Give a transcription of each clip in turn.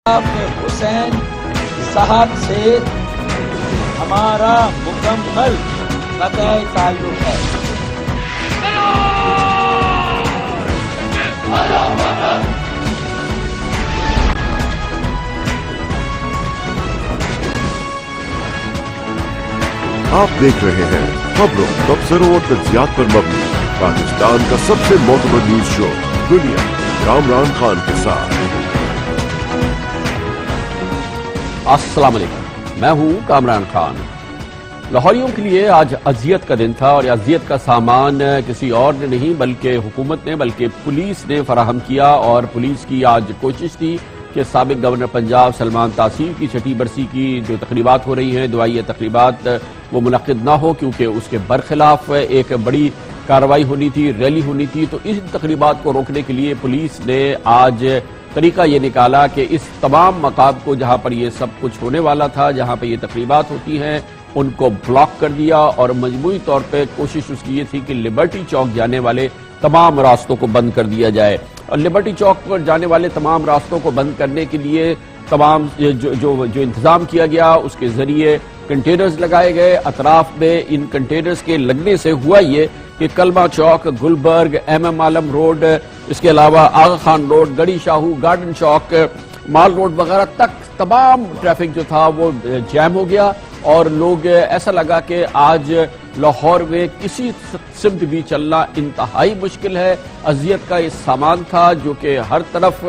حسین صاحب سے ہمارا مکمل قطع تعلق ہے. آپ دیکھ رہے ہیں خبروں، تبصروں اور تجزیات پر مبنی پاکستان کا سب سے معتبر نیوز شو دنیا، کامران خان کے ساتھ. السلام علیکم، میں ہوں کامران خان. لاہوریوں کے لیے آج اذیت کا دن تھا، اور یہ اذیت کا سامان کسی اور نے نہیں بلکہ حکومت نے، بلکہ پولیس نے فراہم کیا. اور پولیس کی آج کوشش تھی کہ سابق گورنر پنجاب سلمان تاثیر کی چھٹی برسی کی جو تقریبات ہو رہی ہیں، دعائیہ تقریبات، وہ منعقد نہ ہو، کیونکہ اس کے برخلاف ایک بڑی کارروائی ہونی تھی، ریلی ہونی تھی. تو اس تقریبات کو روکنے کے لیے پولیس نے آج طریقہ یہ نکالا کہ اس تمام مقام کو جہاں پر یہ سب کچھ ہونے والا تھا، جہاں پہ یہ تقریبات ہوتی ہیں، ان کو بلاک کر دیا. اور مجموعی طور پہ کوشش اس کی یہ تھی کہ لبرٹی چوک جانے والے تمام راستوں کو بند کر دیا جائے. اور لبرٹی چوک پر جانے والے تمام راستوں کو بند کرنے کے لیے تمام جو انتظام کیا گیا، اس کے ذریعے کنٹینرز لگائے گئے. اطراف میں ان کنٹینرز کے لگنے سے ہوا یہ کہ کلمہ چوک، گلبرگ، ایم عالم روڈ، اس کے علاوہ آغا خان روڈ، گڑی شاہو، گارڈن چوک، مال روڈ وغیرہ تک تمام ٹریفک جو تھا وہ جیم ہو گیا. اور لوگ ایسا لگا کہ آج لاہور میں کسی سمت بھی چلنا انتہائی مشکل ہے. اذیت کا یہ سامان تھا جو کہ ہر طرف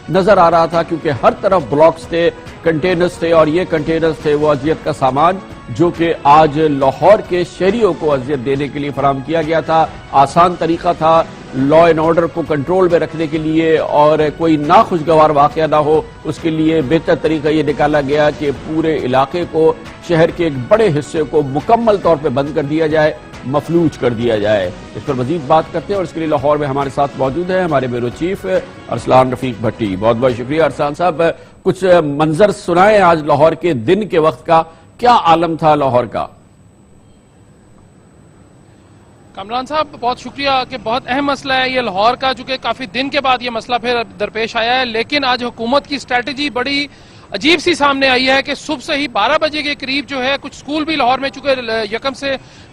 نظر آ رہا تھا، کیونکہ ہر طرف بلاکس تھے، کنٹینرز تھے، اور یہ کنٹینرز تھے وہ اذیت کا سامان جو کہ آج لاہور کے شہریوں کو اذیت دینے کے لیے فراہم کیا گیا تھا. آسان طریقہ تھا لا اینڈ آرڈر کو کنٹرول میں رکھنے کے لیے، اور کوئی ناخوشگوار واقعہ نہ ہو اس کے لیے بہتر طریقہ یہ نکالا گیا کہ پورے علاقے کو، شہر کے ایک بڑے حصے کو مکمل طور پہ بند کر دیا جائے، مفلوج کر دیا جائے. اس پر مزید بات کرتے ہیں، اور اس کے لیے لاہور میں ہمارے ساتھ موجود ہیں ہمارے بیورو چیف ارسلان رفیق بھٹی. بہت بہت شکریہ ارسلان صاحب. کچھ منظر سنائیں آج لاہور کے دن کے وقت کا، کیا عالم تھا لاہور کا؟ کامران صاحب بہت شکریہ کہ بہت اہم مسئلہ ہے یہ لاہور کا، چونکہ کافی دن کے بعد یہ مسئلہ پھر درپیش آیا ہے. لیکن آج حکومت کی اسٹریٹجی بڑی عجیب سی سامنے آئی ہے کہ صبح سے ہی 12 بجے کے قریب جو ہے کچھ سکول بھی لاہور میں، چونکہ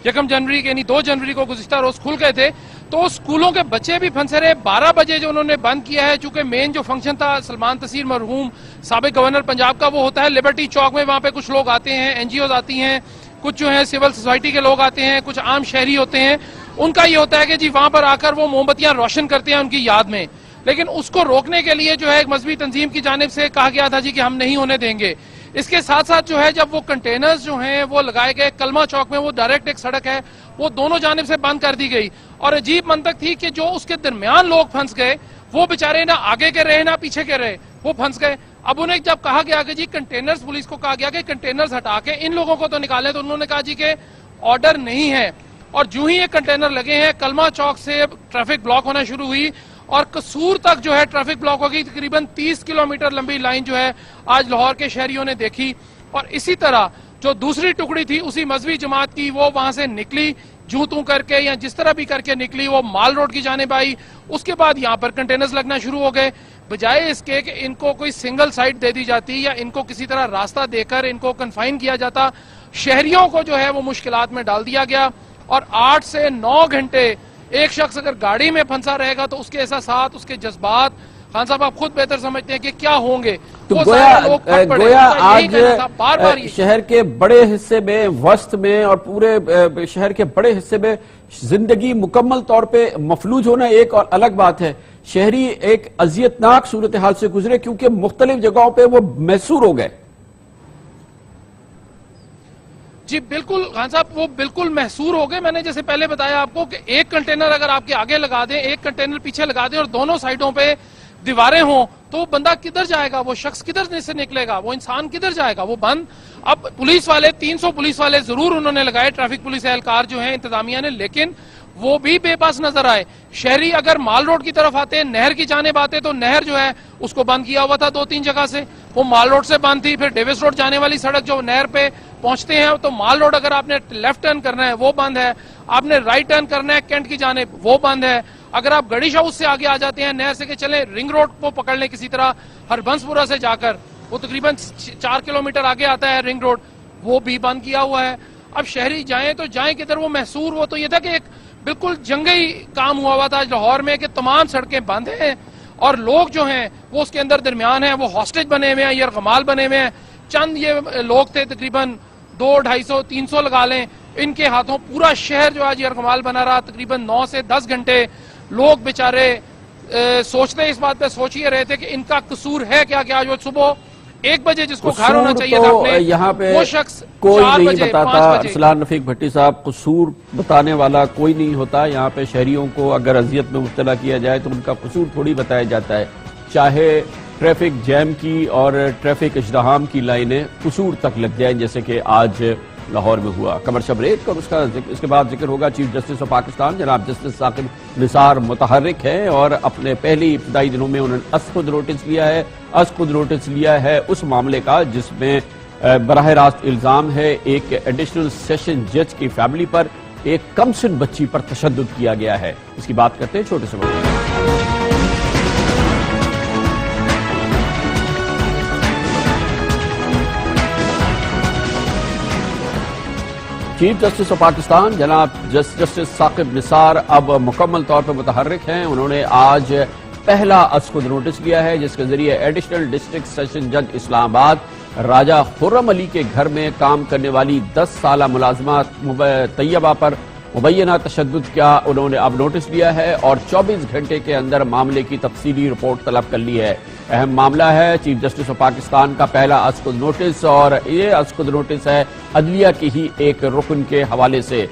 یکم جنوری یعنی 2 جنوری کو گزشتہ روز کھل گئے تھے، تو سکولوں کے بچے بھی پھنسے رہے. 12 بجے جو انہوں نے بند کیا ہے، چونکہ مین جو فنکشن تھا سلمان تاثیر مرحوم سابق گورنر پنجاب کا، وہ ہوتا ہے لبرٹی چوک میں. وہاں پہ کچھ لوگ آتے ہیں، این جی اوز آتی ہیں، کچھ جو ہیں سول سوسائٹی کے لوگ آتے ہیں، کچھ عام شہری ہوتے ہیں. ان کا یہ ہوتا ہے کہ جی وہاں پر آ کر وہ موم بتیاں روشن کرتے ہیں ان کی یاد میں. لیکن اس کو روکنے کے لیے جو ہے ایک مذہبی تنظیم کی جانب سے کہا گیا تھا جی کہ ہم نہیں ہونے دیں گے. اس کے ساتھ ساتھ جو ہے جب وہ کنٹینرز جو ہیں وہ لگائے گئے کلمہ چوک میں، وہ ڈائریکٹ ایک سڑک ہے، وہ دونوں جانب سے بند کر دی گئی. اور عجیب منطق تھی کہ جو اس کے درمیان لوگ پھنس گئے وہ بیچارے نہ آگے کے رہے نہ پیچھے کے رہے، وہ پھنس گئے. اب انہیں جب کہا گیا کہ جی کنٹینرز، پولیس کو کہا گیا کہ کنٹینرز ہٹا کے ان لوگوں کو تو نکالیں، تو انہوں نے کہا جی کہ آرڈر نہیں ہے. اور جو ہی یہ کنٹینر لگے ہیں، کلمہ چوک سے ٹریفک بلاک ہونا شروع ہوئی، اور قصور تک جو ہے ٹریفک بلاک ہو گئی. تقریباً 30 کلومیٹر لمبی لائن جو ہے آج لاہور کے شہریوں نے دیکھی. اور اسی طرح جو دوسری ٹکڑی تھی اسی مذہبی جماعت کی، وہ وہاں سے نکلی جوں توں کر کے یا جس طرح بھی کر کے نکلی، وہ مال روڈ کی جانب آئی. اس کے بعد یہاں پر کنٹینرز لگنا شروع ہو گئے. بجائے اس کے کہ ان کو کوئی سنگل سائٹ دے دی جاتی یا ان کو کسی طرح راستہ دے کر ان کو کنفائن کیا جاتا، شہریوں کو جو ہے وہ مشکلات میں ڈال دیا گیا. اور 8 سے 9 گھنٹے ایک شخص اگر گاڑی میں پھنسا رہے گا تو اس کے احساسات، اس کے جذبات، خان صاحب آپ خود بہتر سمجھتے ہیں کہ کیا ہوں گے. تو گویا آج شہر کے بڑے حصے میں، وسط میں اور پورے شہر کے بڑے حصے میں زندگی مکمل طور پہ مفلوج ہونا ایک اور الگ بات ہے. شہری ایک اذیتناک صورتحال سے گزرے کیونکہ مختلف جگہوں پہ وہ محصور ہو گئے. جی بالکل خان صاحب، وہ بالکل محصور ہو گئے. میں نے جیسے پہلے بتایا آپ کو کہ ایک کنٹینر اگر آپ کے آگے لگا دیں، ایک کنٹینر پیچھے لگا دیں اور دونوں سائڈوں پہ دیواریں ہوں، تو وہ بندہ کدھر جائے گا، وہ شخص کدھر سے نکلے گا، وہ انسان کدھر جائے گا، وہ بند. اب پولیس والے 300 پولیس والے ضرور انہوں نے لگائے، ٹریفک پولیس اہلکار جو ہیں انتظامیہ نے، لیکن وہ بھی بے پاس نظر آئے. شہری اگر مال روڈ کی طرف آتے، نہر کی جانب آتے، تو نہر جو ہے اس کو بند کیا ہوا تھا 2-3 جگہ سے. وہ مال روڈ سے بند تھی. پھر ڈیوس روڈ جانے والی سڑک جو نہر پہ پہنچتے ہیں تو مال روڈ اگر آپ نے لیفٹ ٹرن کرنا ہے وہ بند ہے، آپ نے رائٹ ٹرن کرنا ہے کینٹ کی جانب وہ بند ہے. اگر آپ گڑی شاؤس سے آگے آ جاتے ہیں نہر سے کہ چلیں رنگ روڈ کو پکڑ لیں کسی طرح ہربنس پورہ سے جا کر، وہ تقریباً 4 کلومیٹر آگے آتا ہے رنگ روڈ, وہ بھی بند کیا ہوا ہے. اب شہری جائیں تو جائیں کدھر, وہ محصور وہ تو یہ تھا کہ ایک بالکل جنگی کام ہوا تھا لاہور میں کہ تمام سڑکیں بند ہیں اور لوگ جو ہیں وہ اس کے اندر درمیان ہیں, وہ ہاسٹیج بنے ہوئے ہیں, یرغمال بنے ہوئے ہیں. چند یہ لوگ تھے تقریباً 200, 250, 300 لگا لیں, ان کے ہاتھوں پورا شہر جو آج یرغمال بنا رہا. تقریباً 9 سے 10 گھنٹے لوگ بیچارے سوچتے اس بات پہ سوچ ہی رہے تھے کہ ان کا قصور ہے کیا کہ آج وہ صبح 1 بجے جس کو گھر ہونا چاہیے تھا اپنے, یہاں پہ وہ شخص کوئی 4 نہیں بجے, 5 بتاتا. بجے. ارسلان رفیق بھٹی صاحب, قصور بتانے والا کوئی نہیں ہوتا یہاں پہ. شہریوں کو اگر اذیت میں مبتلا کیا جائے تو ان کا قصور تھوڑی بتایا جاتا ہے, چاہے ٹریفک جیم کی اور ٹریفک ازدحام کی لائنیں قصور تک لگ جائیں جیسے کہ آج لاہور میں ہوا. کمرشل بریک اور اس کے بعد ذکر ہوگا چیف جسٹس آف پاکستان جناب جسٹس ثاقب نثار متحرک ہیں اور اپنے پہلی ابتدائی دنوں میں انہوں نے از خود نوٹس لیا ہے اس معاملے کا جس میں براہ راست الزام ہے ایک ایڈیشنل سیشن جج کی فیملی پر ایک کم سن بچی پر تشدد کیا گیا ہے. اس کی بات کرتے ہیں چھوٹے سے وقت. چیف جسٹس آف پاکستان جناب جسٹس ثاقب نثار اب مکمل طور پر متحرک ہیں. انہوں نے آج پہلا از خود نوٹس لیا ہے جس کے ذریعے ایڈیشنل ڈسٹرکٹ سیشن جج اسلام آباد راجہ خرم علی کے گھر میں کام کرنے والی 10 سالہ ملازمہ طیبہ پر مبینہ تشدد کا انہوں نے اب نوٹس لیا ہے اور 24 گھنٹے کے اندر معاملے کی تفصیلی رپورٹ طلب کر لی ہے. اہم معاملہ ہے, چیف جسٹس آف پاکستان کا پہلا از خود نوٹس اور یہ از خود نوٹس ہے عدلیہ کی ہی ایک رکن کے حوالے سے.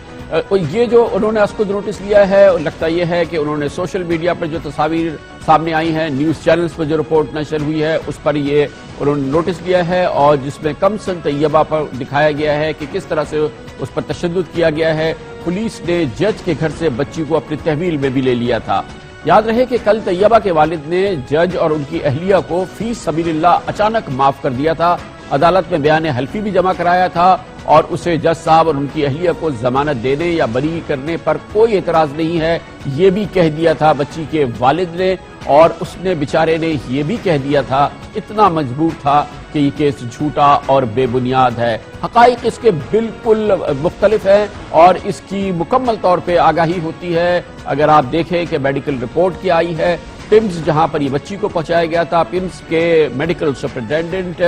یہ جو انہوں نے از خود نوٹس لیا ہے لگتا یہ ہے کہ انہوں نے سوشل میڈیا پر جو تصاویر سامنے آئی ہیں, نیوز چینلز پر جو رپورٹ نشر ہوئی ہے اس پر یہ انہوں نے نوٹس لیا ہے اور جس میں کم سن طیبہ پر دکھایا گیا ہے کہ کس طرح سے اس پر تشدد کیا گیا ہے. پولیس نے جج کے گھر سے بچی کو اپنی تحویل میں بھی لے لیا تھا. یاد رہے کہ کل طیبہ کے والد نے جج اور ان کی اہلیہ کو فی سبیل اللہ اچانک معاف کر دیا تھا. عدالت میں بیان حلفی بھی جمع کرایا تھا اور اسے جج صاحب اور ان کی اہلیہ کو ضمانت دینے یا بری کرنے پر کوئی اعتراض نہیں ہے یہ بھی کہہ دیا تھا بچی کے والد نے, اور اس نے بیچارے نے یہ بھی کہہ دیا تھا, اتنا مجبور تھا کہ یہ کیس جھوٹا اور بے بنیاد ہے. حقائق اس کے بالکل مختلف ہیں اور اس کی مکمل طور پہ آگاہی ہوتی ہے. اگر آپ دیکھیں کہ میڈیکل رپورٹ کی آئی ہے, پمز جہاں پر یہ بچی کو پہنچایا گیا تھا, پمز کے میڈیکل سپرنٹینڈنٹ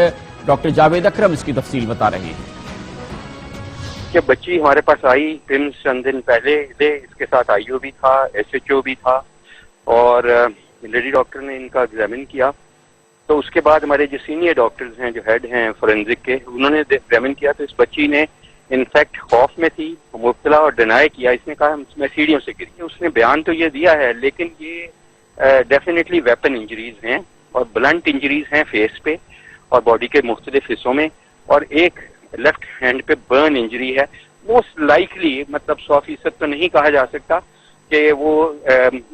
ڈاکٹر جاوید اکرم اس کی تفصیل بتا رہے ہیں کہ بچی ہمارے پاس آئی پمز چند دن پہلے, اس کے ساتھ آئی او بھی تھا, ایس ایچ او بھی تھا اور لیڈی ڈاکٹر نے ان کا ایگزامن کیا. تو اس کے بعد ہمارے جو سینئر ڈاکٹرز ہیں جو ہیڈ ہیں فورینزک کے, انہوں نے ایگزامن کیا تو اس بچی نے انفیکٹ خوف میں تھی, مبتلا اور ڈینائی کیا. اس نے کہا میں سیڑھیوں سے گری. اس نے بیان تو یہ دیا ہے لیکن یہ ڈیفینیٹلی ویپن انجریز ہیں اور بلنٹ انجریز ہیں فیس پہ اور باڈی کے مختلف حصوں میں, اور ایک لیفٹ ہینڈ پہ برن انجری ہے. موسٹ لائکلی مطلب 100% تو نہیں کہا جا سکتا کہ وہ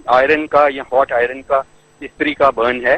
آئرن کا یا ہاٹ آئرن کا استری کا برن ہے.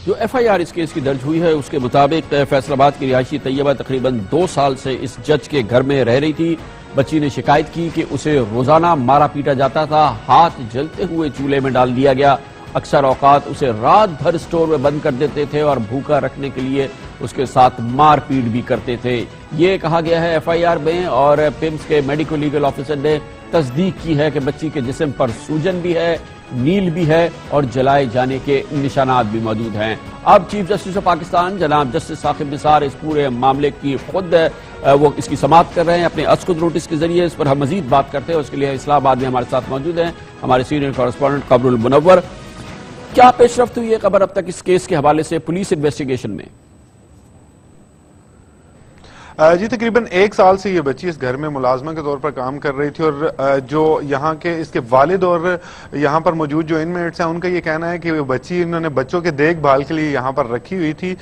جو ایف آئی آر اس کیس کی درج ہوئی ہے اس کے مطابق فیصل آباد کی رہائشی طیبہ تقریباً 2 سال سے اس جج کے گھر میں رہ رہی تھی. بچی نے شکایت کی کہ اسے روزانہ مارا پیٹا جاتا تھا, ہاتھ جلتے ہوئے چولہے میں ڈال دیا گیا, اکثر اوقات اسے رات بھر سٹور میں بند کر دیتے تھے اور بھوکا رکھنے کے لیے اس کے ساتھ مار پیٹ بھی کرتے تھے. یہ کہا گیا ہے ایف آئی آر میں, اور پمز کے میڈیکل لیگل آفیسر نے تصدیق کی ہے کہ بچی کے جسم پر سوجن بھی ہے, نیل بھی ہے اور جلائے جانے کے نشانات بھی موجود ہیں. اب چیف جسٹس آف پاکستان جناب جسٹس ثاقب نثار اس پورے معاملے کی خود وہ اس کی سماعت کر رہے ہیں اپنے از خود نوٹس کے ذریعے. اس پر ہم مزید بات کرتے ہیں. اس کے لیے اسلام آباد میں ہمارے ساتھ موجود ہیں ہمارے سینئر کورسپونڈنٹ قبر المنور. کیا پیش رفت ہوئی ہے خبر اب تک اس کیس کے حوالے سے پولیس انویسٹیگیشن میں؟ جی تقریباً 1 سال سے یہ بچی اس گھر میں ملازمہ کے طور پر کام کر رہی تھی اور جو یہاں کے اس کے والد اور یہاں پر موجود جو انمیٹس ہیں ان کا یہ کہنا ہے کہ وہ بچی انہوں نے بچوں کے دیکھ بھال کے لیے یہاں پر رکھی ہوئی تھی.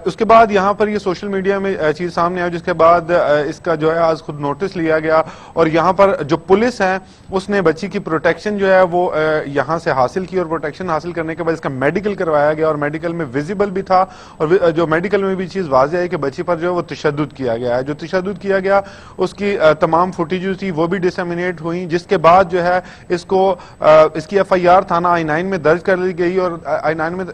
اس کے بعد یہاں پر یہ سوشل میڈیا میں چیز سامنے آئی جس کے بعد اس کا جو ہے آج خود نوٹس لیا گیا اور یہاں پر جو پولیس ہے اس نے بچی کی پروٹیکشن جو ہے وہ یہاں سے حاصل کی اور پروٹیکشن حاصل کرنے کے بعد اس کا میڈیکل کروایا گیا اور میڈیکل میں ویزیبل بھی تھا اور جو میڈیکل میں بھی چیز واضح ہے کہ بچی پر جو ہے وہ تشدد تشدد کیا گیا ہے. جو تشدد کیا گیا اس کی تمام فوٹیجز تھی وہ بھی ڈسیمینیٹ ہوئیں, جس کے بعد جو ہے اس کی ایف آئی آر تھانہ I-9 میں درج کر لی گئی, اور I-9 میں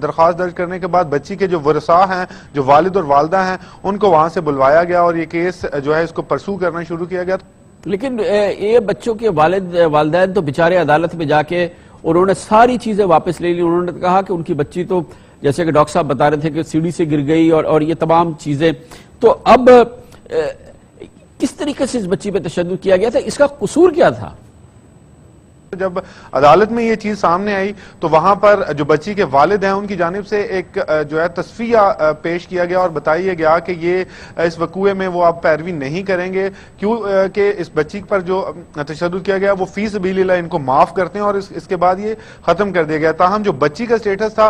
درخواست درج کرنے کے بعد بچی کے جو ورثاء ہیں, جو والد اور والدہ ہیں, ان کو وہاں سے بلوایا گیا اور یہ کیس جو ہے اس کو پرسو کرنا شروع کیا گیا. لیکن یہ بچوں کے والدین تو بیچارے عدالت میں جا کے انہوں نے ساری چیزیں واپس لے لی. انہوں نے کہا کہ ان کی بچی تو جیسے کہ ڈاکٹر صاحب بتا رہے تھے کہ سیڑھی سے گر گئی اور یہ تمام چیزیں. تو اب کس طریقے سے اس بچی پہ تشدد کیا گیا تھا, اس کا قصور کیا تھا؟ جب عدالت میں یہ چیز سامنے آئی تو وہاں پر جو بچی کے والد ہیں ان کی جانب سے ایک جو ہے تصفیہ پیش کیا گیا اور بتایا گیا کہ یہ اس وقوعے میں وہ اب پیروی نہیں کریں گے, کیوں کہ اس بچی پر جو تشدد کیا گیا وہ فی سبیل اللہ ان کو معاف کرتے ہیں, اور اس کے بعد یہ ختم کر دیا گیا. تاہم جو بچی کا سٹیٹس تھا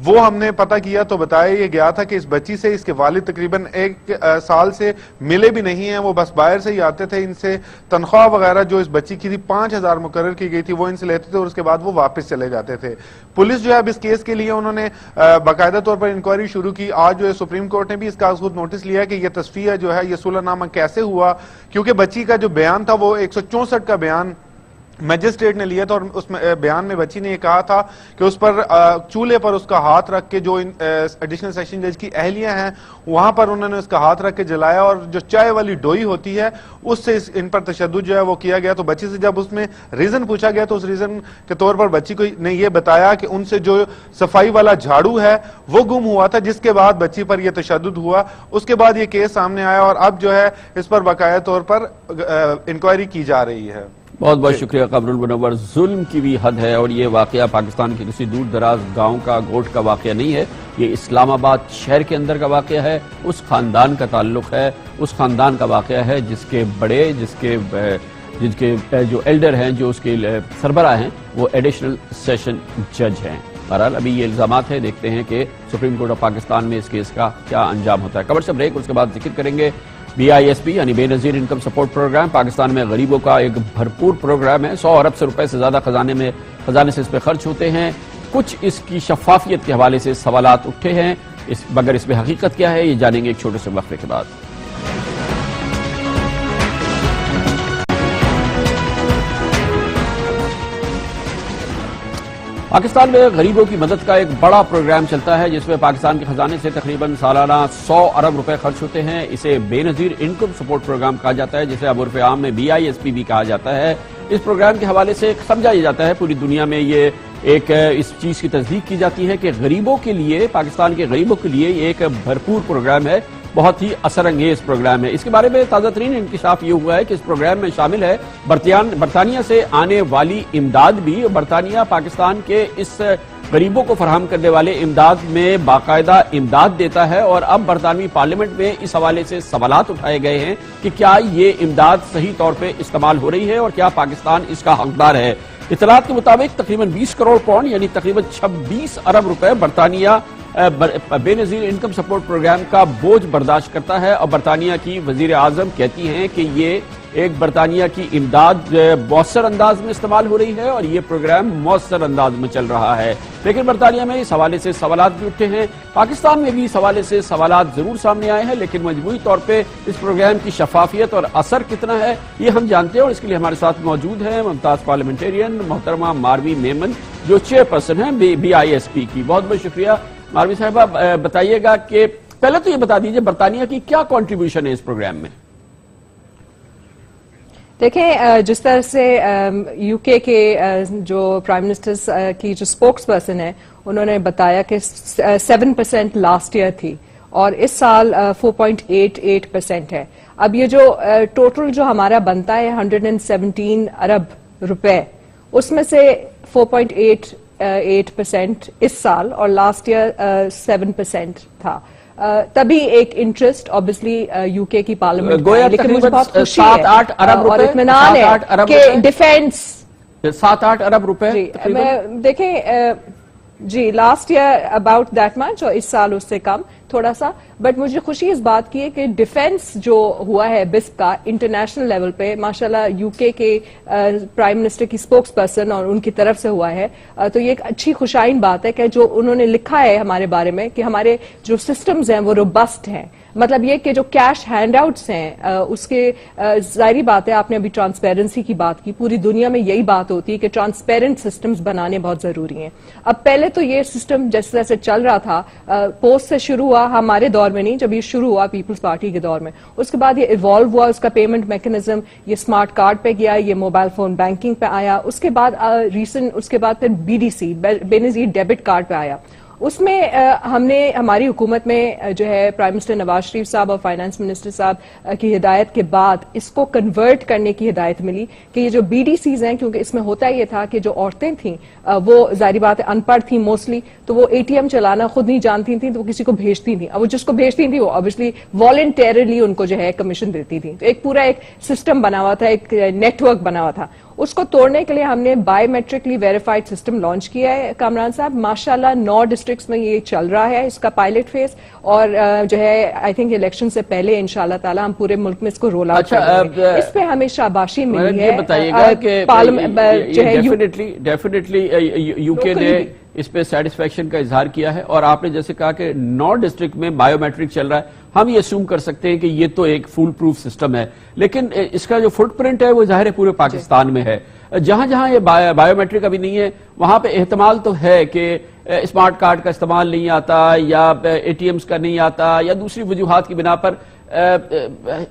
وہ ہم نے پتہ کیا تو بتایا یہ گیا تھا کہ اس بچی سے اس کے والد تقریباً 1 سال سے ملے بھی نہیں ہیں, وہ بس باہر سے ہی آتے تھے, ان سے تنخواہ وغیرہ جو اس بچی کی تھی 5,000 مقرر کی گئی تھی وہ ان سے لیتے تھے اور اس کے بعد وہ واپس چلے جاتے تھے. پولیس جو ہے اب اس کیس کے لیے انہوں نے باقاعدہ طور پر انکوائری شروع کی. آج جو ہے سپریم کورٹ نے بھی اس کا خود نوٹس لیا کہ یہ تصفیہ جو ہے یہ صلح نامہ کیسے ہوا, کیونکہ بچی کا جو بیان تھا وہ 164 کا بیان میجسٹریٹ نے لیا تھا, اور اس بیان میں بچی نے یہ کہا تھا کہ اس پر چولہے پر اس کا ہاتھ رکھ کے, جو ایڈیشنل سیشن جج کی اہلیہ ہیں وہاں پر انہوں نے اس کا ہاتھ رکھ کے جلایا, اور جو چائے والی ڈوئی ہوتی ہے اس سے ان پر تشدد جو ہے وہ کیا گیا. تو بچی سے جب اس میں ریزن پوچھا گیا تو اس ریزن کے طور پر بچی کو نے یہ بتایا کہ ان سے جو صفائی والا جھاڑو ہے وہ گم ہوا تھا, جس کے بعد بچی پر یہ تشدد ہوا. اس کے بعد یہ کیس سامنے آیا اور اب جو ہے اس پر باقاعدہ طور پر انکوائری کی جا رہی ہے. بہت بہت شکریہ قمر المنور. ظلم کی بھی حد ہے, اور یہ واقعہ پاکستان کے کسی دور دراز گاؤں کا گوٹھ کا واقعہ نہیں ہے, یہ اسلام آباد شہر کے اندر کا واقعہ ہے. اس خاندان کا تعلق ہے, اس خاندان کا واقعہ ہے جس کے بڑے جن کے جو ایلڈر ہیں, جو اس کے سربراہ ہیں, وہ ایڈیشنل سیشن جج ہیں. بہرحال ابھی یہ الزامات ہیں, دیکھتے ہیں کہ سپریم کورٹ آف پاکستان میں اس کیس کا کیا انجام ہوتا ہے. خبر سے بریک, اس کے بعد ذکر کریں گے BISP یعنی بے نظیر انکم سپورٹ پروگرام. پاکستان میں غریبوں کا ایک بھرپور پروگرام ہے, 100 ارب روپے سے زیادہ خزانے سے اس پہ خرچ ہوتے ہیں. کچھ اس کی شفافیت کے حوالے سے سوالات اٹھے ہیں, مگر اس میں حقیقت کیا ہے یہ جانیں گے ایک چھوٹے سے وقفے کے بعد. پاکستان میں غریبوں کی مدد کا ایک بڑا پروگرام چلتا ہے, جس میں پاکستان کے خزانے سے تقریباً سالانہ 100 ارب روپے خرچ ہوتے ہیں. اسے بے نظیر انکم سپورٹ پروگرام کہا جاتا ہے, جسے اب عرف عام میں BISP بھی کہا جاتا ہے. اس پروگرام کے حوالے سے سمجھا یہ جاتا ہے, پوری دنیا میں یہ اس چیز کی تصدیق کی جاتی ہے کہ غریبوں کے لیے, پاکستان کے غریبوں کے لیے یہ ایک بھرپور پروگرام ہے, بہت ہی اثر انگیز پروگرام ہے. اس کے بارے میں تازہ ترین انکشاف یہ ہوا ہے کہ اس پروگرام میں شامل ہے برطانیہ سے آنے والی امداد بھی. برطانیہ پاکستان کے اس غریبوں کو فراہم کرنے والے امداد میں باقاعدہ امداد دیتا ہے, اور اب برطانوی پارلیمنٹ میں اس حوالے سے سوالات اٹھائے گئے ہیں کہ کیا یہ امداد صحیح طور پہ استعمال ہو رہی ہے اور کیا پاکستان اس کا حقدار ہے. اطلاعات کے مطابق تقریباً 20 کروڑ پاؤنڈ یعنی تقریباً 26 ارب روپے برطانیہ بے نظیر انکم سپورٹ پروگرام کا بوجھ برداشت کرتا ہے. اور برطانیہ کی وزیر اعظم کہتی ہیں کہ یہ ایک برطانیہ کی امداد مؤثر انداز میں استعمال ہو رہی ہے اور یہ پروگرام مؤثر انداز میں چل رہا ہے. لیکن برطانیہ میں اس حوالے سے سوالات بھی اٹھے ہیں, پاکستان میں بھی اس حوالے سے سوالات ضرور سامنے آئے ہیں, لیکن مجموعی طور پہ اس پروگرام کی شفافیت اور اثر کتنا ہے یہ ہم جانتے ہیں. اور اس کے لیے ہمارے ساتھ موجود ہیں ممتاز پارلیمنٹرین محترمہ ماروی میمن, جو چیئرپرسن ہیں BISP کی. بہت بہت شکریہ. ماروی صاحبہ بتائیے گا کہ پہلے تو یہ بتا دیجئے برطانیہ کی کیا کنٹریبیوشن ہے اس پروگرام میں؟ دیکھیں, جس طرح سے UK کے جو پرائم منسٹر کی جو اسپوکس پرسن ہے انہوں نے بتایا کہ 7% لاسٹ ایئر تھی اور اس سال 4.88% ہے. اب یہ جو ٹوٹل جو ہمارا بنتا ہے 117 ارب روپے, اس میں سے 4.88% اس سال اور لاسٹ ایئر 7% تھا. تبھی ایک انٹرسٹ اوبیسلی UK کی پارلیمنٹ ہے, لیکن مجھے بہت خوشی ہے اور اطمینان ہے کہ ڈیفینس 7-8 ارب روپے دیکھیں جی last year about that much اور اس سال اس سے کم تھوڑا سا. بٹ مجھے خوشی اس بات کی ہے کہ ڈیفینس جو ہوا ہے بسپ کا انٹرنیشنل لیول پہ ماشاءاللہ یو کے پرائم منسٹر کی اسپوکس پرسن اور ان کی طرف سے ہوا ہے, تو یہ ایک اچھی خوشائن بات ہے کہ جو انہوں نے لکھا ہے ہمارے بارے میں کہ ہمارے جو سسٹمز ہیں وہ روبسٹ ہیں. مطلب یہ کہ جو کیش ہینڈ آؤٹس ہیں اس کے ظاہری بات ہے, آپ نے ابھی ٹرانسپیرنسی کی بات کی, پوری دنیا میں یہی بات ہوتی ہے کہ ٹرانسپیرنٹ سسٹمز بنانے بہت ضروری ہیں. اب پہلے تو یہ سسٹم جس طرح سے چل رہا تھا پوسٹ سے شروع ہوا, ہمارے دور میں نہیں, جب یہ شروع ہوا پیپلز پارٹی کے دور میں, اس کے بعد یہ ایوالو ہوا, اس کا پیمنٹ میکنزم یہ اسمارٹ کارڈ پہ گیا, یہ موبائل فون بینکنگ پہ آیا, اس کے بعد ریسنٹ اس کے بعد پھر BDC بے نظیر ڈیبٹ کارڈ پہ آیا. اس میں ہم نے ہماری حکومت میں جو ہے پرائم منسٹر نواز شریف صاحب اور فائنانس منسٹر صاحب کی ہدایت کے بعد اس کو کنورٹ کرنے کی ہدایت ملی کہ یہ جو BDCs ہیں, کیونکہ اس میں ہوتا یہ تھا کہ جو عورتیں تھیں وہ ظاہری بات ہے ان پڑھ تھیں موسٹلی, تو وہ ATM چلانا خود نہیں جانتی تھیں, تو وہ کسی کو بھیجتی تھیں. اب وہ جس کو بھیجتی تھیں وہ obviously والنٹیرلی ان کو جو ہے کمیشن دیتی تھیں. تو ایک پورا ایک سسٹم بنا ہوا تھا, ایک نیٹ ورک بنا ہوا تھا. اس کو توڑنے کے لیے ہم نے بایو میٹرکلی ویریفائڈ سسٹم لانچ کیا ہے کامران صاحب. ماشاءاللہ 9 ڈسٹرکٹس میں یہ چل رہا ہے اس کا پائلٹ فیز, اور جو ہے آئی تھنک الیکشن سے پہلے انشاءاللہ تعالی ہم پورے ملک میں اس کو رول آؤٹ کریں گے. اس پہ ہمیں شاباشی ملی ہے. بتائیے گا کہ ڈیفینیٹلی یو کے نے اس پہ سیٹسفیکشن کا اظہار کیا ہے, اور آپ نے جیسے کہا کہ 9 ڈسٹرکٹ میں بایو میٹرک چل رہا ہے, ہم یہ اسیوم کر سکتے ہیں کہ یہ تو ایک فول پروف سسٹم ہے, لیکن اس کا جو فٹ پرنٹ ہے وہ ظاہر ہے پورے پاکستان میں ہے. جہاں جہاں یہ بایو میٹرک ابھی نہیں ہے وہاں پہ احتمال تو ہے کہ اسمارٹ کارڈ کا استعمال نہیں آتا, یا ATMs کا نہیں آتا, یا دوسری وجوہات کی بنا پر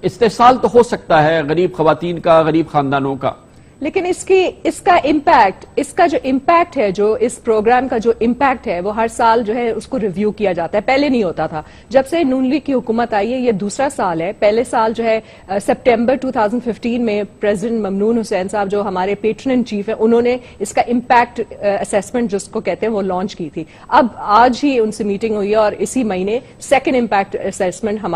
استحصال تو ہو سکتا ہے غریب خواتین کا, غریب خاندانوں کا. لیکن اس کا امپیکٹ, اس کا جو امپیکٹ ہے, جو اس پروگرام کا جو امپیکٹ ہے وہ ہر سال جو ہے اس کو ریویو کیا جاتا ہے. پہلے نہیں ہوتا تھا, جب سے نون لیگ کی حکومت آئی ہے یہ دوسرا سال ہے. پہلے سال جو ہے سپٹمبر 2015 میں پریزیڈنٹ ممنون حسین صاحب جو ہمارے پیٹرن ان چیف ہیں, انہوں نے اس کا امپیکٹ اسیسمنٹ جس کو کہتے ہیں وہ لانچ کی تھی. اب آج ہی ان سے میٹنگ ہوئی ہے, اور اسی مہینے سیکنڈ امپیکٹ اسیسمنٹ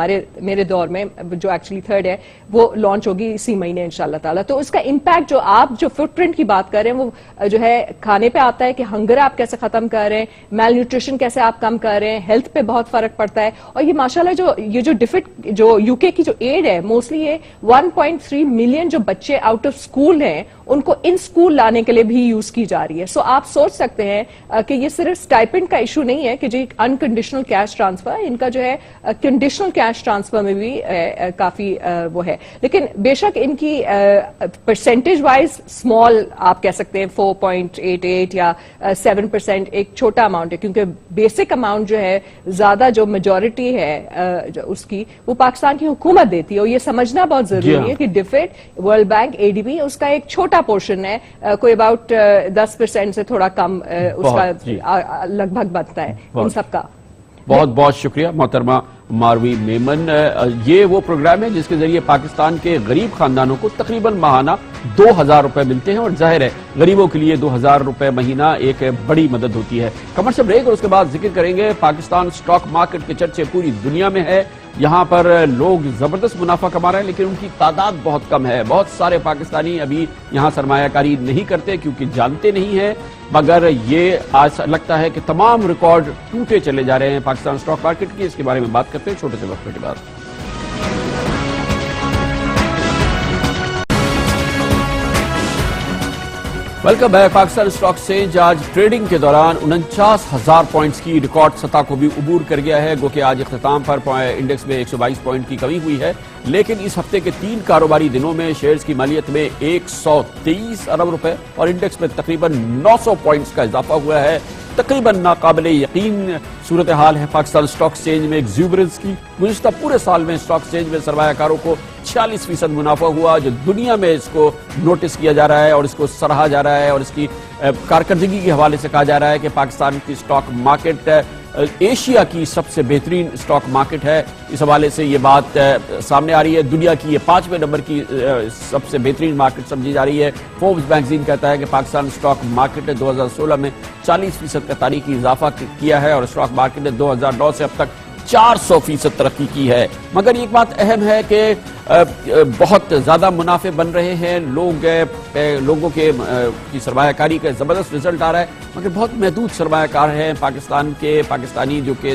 میرے دور میں جو ایکچولی تھرڈ ہے وہ لانچ ہوگی اسی مہینے انشاءاللہ تعالیٰ. تو اس کا امپیکٹ جو آپ جو فٹ پرنٹ کی بات کر رہے ہیں وہ جو ہے کھانے پہ آتا ہے کہ ہنگر آپ کیسے ختم کر رہے ہیں, میل نیوٹریشن کیسے آپ کم کر رہے ہیں, ہیلتھ پہ بہت فرق پڑتا ہے. اور یہ ماشاءاللہ جو یو کے کی جو ایڈ ہے موسٹلی یہ 1.3 ملین جو بچے آؤٹ آف اسکول ہیں ان کو ان اسکول لانے کے لیے بھی یوز کی جا رہی ہے. سو آپ سوچ سکتے ہیں کہ یہ صرف اسٹائپنڈ کا ایشو نہیں ہے کہ جو انکنڈیشنل کیش ٹرانسفر, ان کا جو ہے کنڈیشنل کیش ٹرانسفر میں بھی کافی وہ ہے. لیکن بے شک ان کی پرسنٹیج وائز اسمال آپ کہہ سکتے ہیں 4.88 یا 7% ایک چھوٹا اماؤنٹ ہے, کیونکہ بیسک اماؤنٹ جو ہے زیادہ جو میجورٹی ہے اس کی وہ پاکستان کی حکومت دیتی ہے. اور یہ سمجھنا بہت ضروری ہے کہ ڈیفٹ ورلڈ بینک ADB اس کا ایک چھوٹا پورشن ہے, کوئی اباؤٹ 10% سے تھوڑا کم اس کا لگ بھگ بنتا ہے ان سب کا. بہت بہت شکریہ محترمہ ماروی میمن. یہ وہ پروگرام ہے جس کے ذریعے پاکستان کے غریب خاندانوں کو تقریباً ماہانہ 2000 روپے ملتے ہیں, اور ظاہر ہے غریبوں کے لیے 2000 روپے مہینہ ایک بڑی مدد ہوتی ہے. کمرشل بریک, اور اس کے بعد ذکر کریں گے پاکستان سٹاک مارکیٹ کے چرچے پوری دنیا میں ہے. یہاں پر لوگ زبردست منافع کما رہے ہیں, لیکن ان کی تعداد بہت کم ہے. بہت سارے پاکستانی ابھی یہاں سرمایہ کاری نہیں کرتے کیونکہ جانتے نہیں ہیں, مگر یہ آج لگتا ہے کہ تمام ریکارڈ ٹوٹے چلے جا رہے ہیں پاکستان سٹاک مارکیٹ کی. اس کے بارے میں بات کرتے ہیں چھوٹے سے وقفے کے بعد. Welcome back. Pakistan stock exchange آج ٹریڈنگ کے دوران 49,000 پوائنٹس کی ریکارڈ سطح کو بھی عبور کر گیا ہے. گو کہ آج اختتام پر انڈیکس میں 122 پوائنٹ کی کمی ہوئی ہے, لیکن اس ہفتے کے 3 کاروباری دنوں میں شیئرز کی مالیت میں 123 ارب روپے اور انڈیکس میں تقریباً 900 پوائنٹس کا اضافہ ہوا ہے. تقریباً ناقابل یقین صورتحال ہے پاکستان سٹاک ایکسچینج میں ایگزوبرنس کی. گزشتہ پورے سال میں سٹاک ایکسچینج میں سرمایہ کاروں کو 46% منافع ہوا, جو دنیا میں اس کو نوٹس کیا جا رہا ہے اور اس کو سراہا جا رہا ہے, اور اس کی کارکردگی کے حوالے سے کہا جا رہا ہے کہ پاکستان کی سٹاک مارکیٹ ایشیا کی سب سے بہترین سٹاک مارکیٹ ہے. اس حوالے سے یہ بات سامنے آ رہی ہے. دنیا کی یہ 5ویں نمبر کی سب سے بہترین مارکیٹ سمجھی جا رہی ہے. فوربس میگزین کہتا ہے کہ پاکستان سٹاک مارکیٹ نے 2016 میں 40% کا تاریخی اضافہ کیا ہے, اور سٹاک مارکیٹ نے 2009 سے اب تک 400% ترقی کی ہے. مگر ایک بات اہم ہے کہ بہت زیادہ منافع بن رہے ہیں, لوگوں کی سرمایہ کاری کا زبردست رزلٹ آ رہا ہے, مگر بہت محدود سرمایہ کار ہیں پاکستانی جو کہ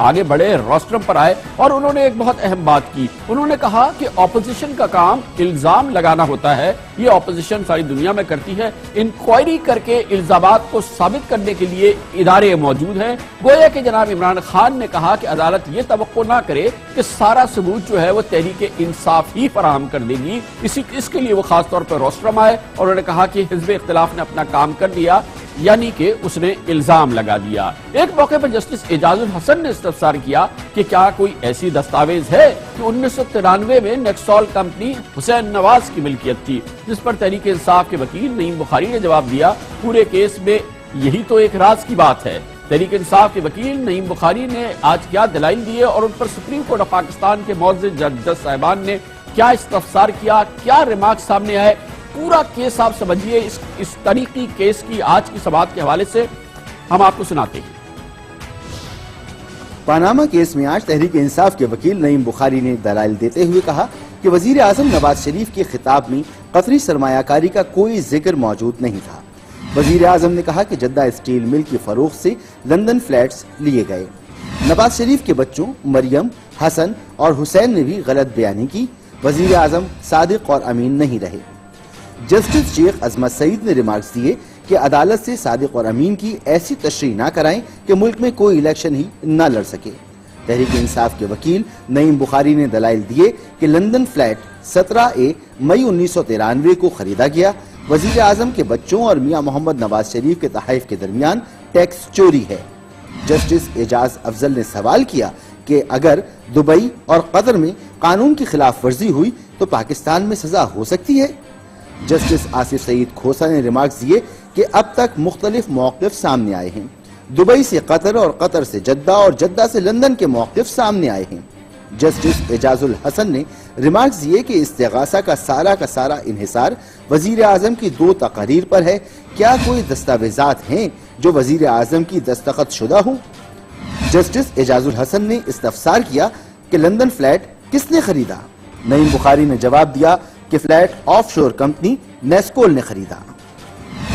آگے بڑھے, روسٹرم پر آئے اور انہوں نے ایک بہت اہم بات کی. انہوں نے کہا کہ اپوزیشن کا کام الزام لگانا ہوتا ہے, یہ اپوزیشن ساری دنیا میں کرتی ہے. انکوائری کر کے الزامات کو ثابت کرنے کے لیے ادارے موجود ہیں. گویا کہ جناب عمران خان نے کہا کہ عدالت یہ توقع نہ کرے کہ سارا ثبوت جو ہے وہ تحریک انصاف ہی فراہم کر دے گی. اس کے لیے وہ خاص طور پر روسٹرم آئے اور انہوں نے کہا کہ حزب اختلاف نے اپنا کام کر دیا, یعنی کہ اس نے الزام لگا دیا. ایک موقع پر جسٹس اعجاز الحسن نے استفسار کیا کہ کیا کوئی ایسی دستاویز ہے کہ 1993 میں نیکسول کمپنی حسین نواز کی ملکیت تھی, جس پر تحریک انصاف کے وکیل نعیم بخاری نے جواب دیا پورے کیس میں یہی تو ایک راز کی بات ہے. تحریک انصاف کے وکیل نعیم بخاری نے آج کیا دلائل دیے اور ان پر سپریم کورٹ آف پاکستان کے معزز جج صاحبان نے کیا استفسار کیا, کیا ریمارک سامنے آئے, پورا کیس آپ سمجھیے اس تاریخی کیس کی آج کی سماعت کے حوالے سے ہم آپ کو سناتے ہیں. پاناما کیس میں آج تحریک انصاف کے وکیل نعیم بخاری نے دلائل دیتے ہوئے کہا کہ وزیر اعظم نواز شریف کے خطاب میں قطری سرمایہ کاری کا کوئی ذکر موجود نہیں تھا. وزیر اعظم نے کہا کہ جدہ اسٹیل مل کی فروخت سے لندن فلیٹس لیے گئے. نواز شریف کے بچوں مریم, حسن اور حسین نے بھی غلط بیانی کی. وزیر اعظم صادق اور امین نہیں رہے. جسٹس شیخ عظمت سعید نے ریمارکس دیے کہ عدالت سے صادق اور امین کی ایسی تشریح نہ کرائیں کہ ملک میں کوئی الیکشن ہی نہ لڑ سکے. تحریک انصاف کے وکیل نعیم بخاری نے دلائل دیے کہ لندن فلیٹ 17 مئی 1993 کو خریدا گیا. وزیر اعظم کے بچوں اور میاں محمد نواز شریف کے تحائف کے درمیان ٹیکس چوری ہے. جسٹس اعجاز افضل نے سوال کیا کہ اگر دبئی اور قطر میں قانون کی خلاف ورزی ہوئی تو پاکستان میں سزا ہو سکتی ہے. جسٹس آصف سعید کھوسا نے ریمارکس دیے کہ اب تک مختلف موقف سامنے آئے ہیں. دبئی سے قطر اور قطر سے جدہ اور جدہ سے لندن کے موقف سامنے آئے ہیں. جسٹس اعجاز الحسن نے ریمارکس دیے کہ استغاثہ کا سارا انحصار وزیر اعظم کی 2 تقاریر پر ہے. کیا کوئی دستاویزات ہیں جو وزیر اعظم کی دستخط شدہ ہوں؟ جسٹس اعجاز الحسن نے استفسار کیا کہ لندن فلیٹ کس نے خریدا؟ نعیم بخاری نے جواب دیا کہ فلیٹ آف شور کمپنی نیسکول نے خریدا.